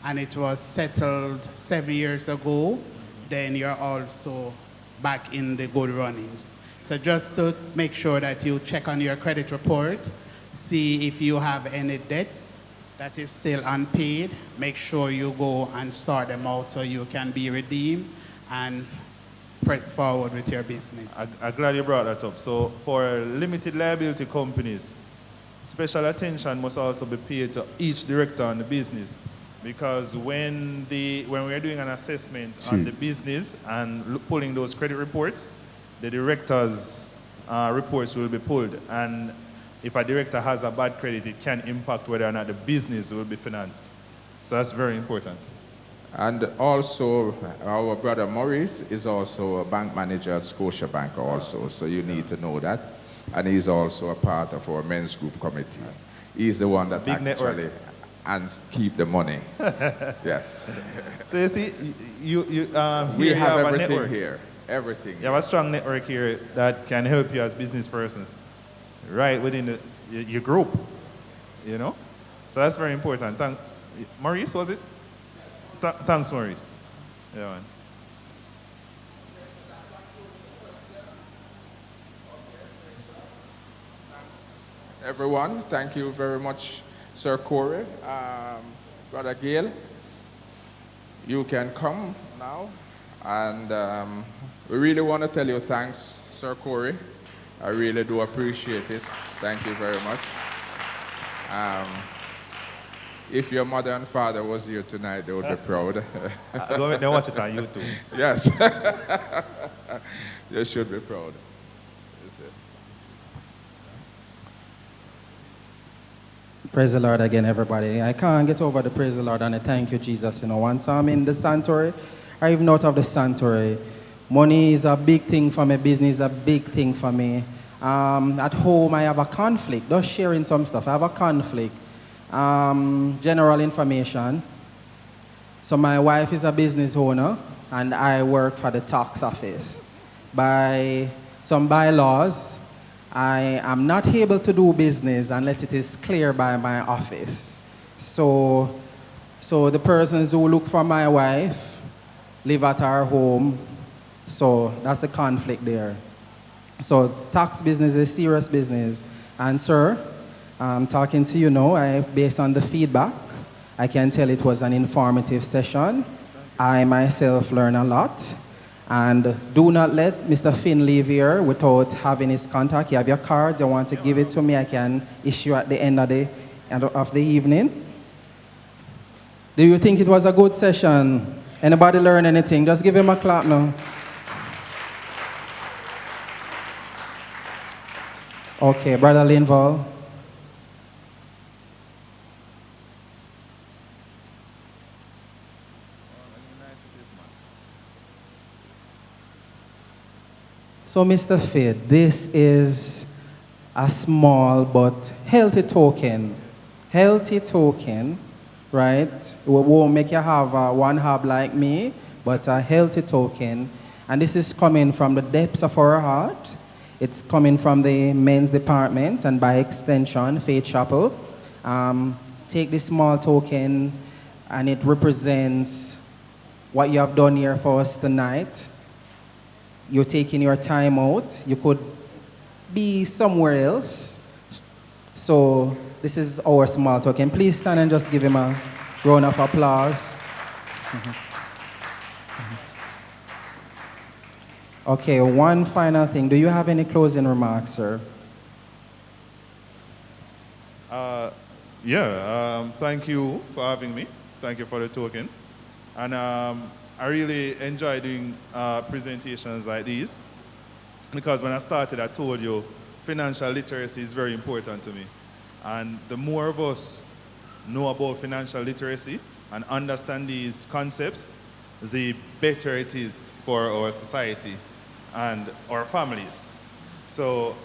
and it was settled 7 years ago, then you're also back in the good runnings. So just to make sure that you check on your credit report, see if you have any debts that is still unpaid, make sure you go and sort them out so you can be redeemed and press forward with your business. I'm glad you brought that up. So for limited liability companies, special attention must also be paid to each director on the business. Because when we're doing an assessment on the business and pulling those credit reports, the director's reports will be pulled. And if a director has a bad credit, it can impact whether or not the business will be financed. So that's very important. And also, our brother Maurice is also a bank manager at Scotiabank also, so you need to know that. And he's also a part of our men's group committee. He's the one that Big actually network. and keep the money. Yes. So you see, here We you have have a everything network. here. Everything. You have a strong network here that can help you as business persons, right within your group, you know? So that's very important. Maurice, was it? Thanks, Maurice. Yeah, man. Everyone, thank you very much, Sir Corey. Brother Gail, you can come now. And we really want to tell you thanks, Sir Corey. I really do appreciate it. Thank you very much. If your mother and father was here tonight, they would be proud. Go ahead and watch it on YouTube. Yes. They should be proud. That's it. Praise the Lord again, everybody. I can't get over the praise the Lord and I thank you, Jesus. You know, once I'm in the sanctuary, or even out of the sanctuary, money is a big thing for me, business is a big thing for me. At home, I have a conflict, just sharing some stuff. I have a conflict. General information. So my wife is a business owner and I work for the tax office. By some bylaws, I am not able to do business unless it is clear by my office. So the persons who look for my wife live at our home, so that's a conflict there. So tax business is serious business. And sir, I'm talking to you now, based on the feedback, I can tell it was an informative session. I myself learned a lot. And do not let Mr. Finn leave here without having his contact. You have your cards, you want to give it to me, I can issue at the end of the evening. Do you think it was a good session? Anybody learn anything? Just give him a clap now. Okay, Brother Linval. So, Mr. Fit, this is a small but healthy token. Healthy token, right? It won't make you have one hub like me, but a healthy token. And this is coming from the depths of our heart. It's coming from the men's department and by extension, Faith Chapel. Take this small token and it represents what you have done here for us tonight. You're taking your time out. You could be somewhere else. So this is our small token. Please stand and just give him a round of applause. Okay, one final thing. Do you have any closing remarks, sir? Thank you for having me. Thank you for the token. And I really enjoy doing presentations like these because when I started, I told you financial literacy is very important to me. And the more of us know about financial literacy and understand these concepts, the better it is for our society and our families. So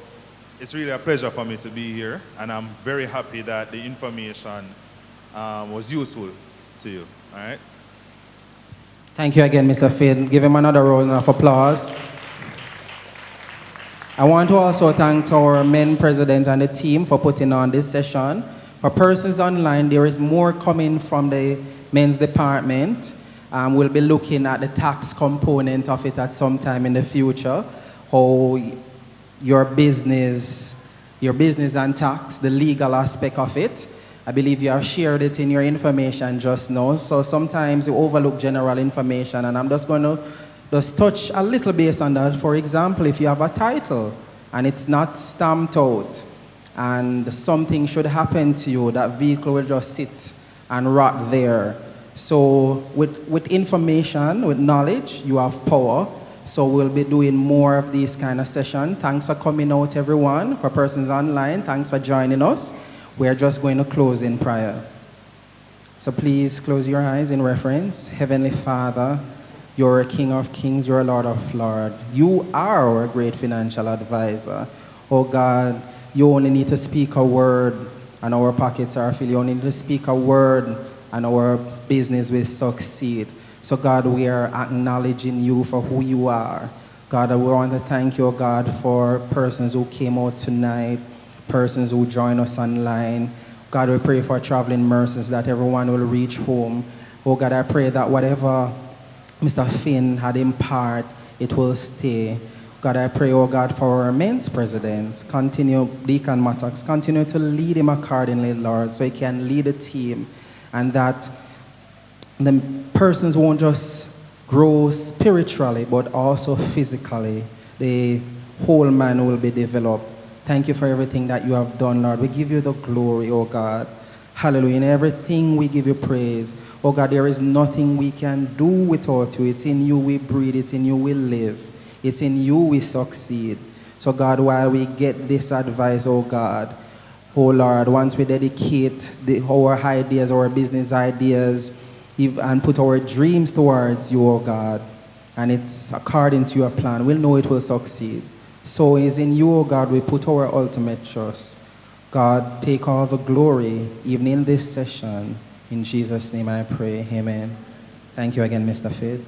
it's really a pleasure for me to be here, and I'm very happy that the information was useful to you. All right? Thank you again, Mr. Finn. Give him another round of applause. I want to also thank our men president and the team for putting on this session. For persons online, there is more coming from the men's department. We'll be looking at the tax component of it at some time in the future, how your business and tax, the legal aspect of it. I believe you have shared it in your information just now. So sometimes you overlook general information, and I'm just going to just touch a little base on that. For example, if you have a title and it's not stamped out and something should happen to you, that vehicle will just sit and rot there. So with information, with knowledge, you have power. So we'll be doing more of these kind of sessions. Thanks for coming out, everyone. For persons online, thanks for joining us. We are just going to close in prayer. So please close your eyes in reference. Heavenly Father, you're a King of Kings, you're a Lord of Lords. You are our great financial advisor. Oh God, you only need to speak a word and our pockets are filled. You only need to speak a word and our business will succeed. So God, we are acknowledging you for who you are. God, we want to thank you, oh God, for persons who came out tonight, persons who join us online. God, we pray for traveling mercies that everyone will reach home. Oh God, I pray that whatever Mr. Finn had imparted, it will stay. God, I pray, oh God, for our men's presidents. Continue, Deacon Mattox, continue to lead him accordingly, Lord, so he can lead a team. And that the persons won't just grow spiritually, but also physically. The whole man will be developed. Thank you for everything that you have done, Lord. We give you the glory, oh God. Hallelujah. In everything we give you praise. Oh God, there is nothing we can do without you. It's in you we breathe. It's in you we live. It's in you we succeed. So God, while we get this advice, oh God, oh Lord, once we dedicate our ideas, our business ideas, and put our dreams towards you, oh God, and it's according to your plan, we'll know it will succeed. So it's in you, oh God, we put our ultimate trust. God, take all the glory, even in this session. In Jesus' name I pray, amen. Thank you again, Mr. Fid.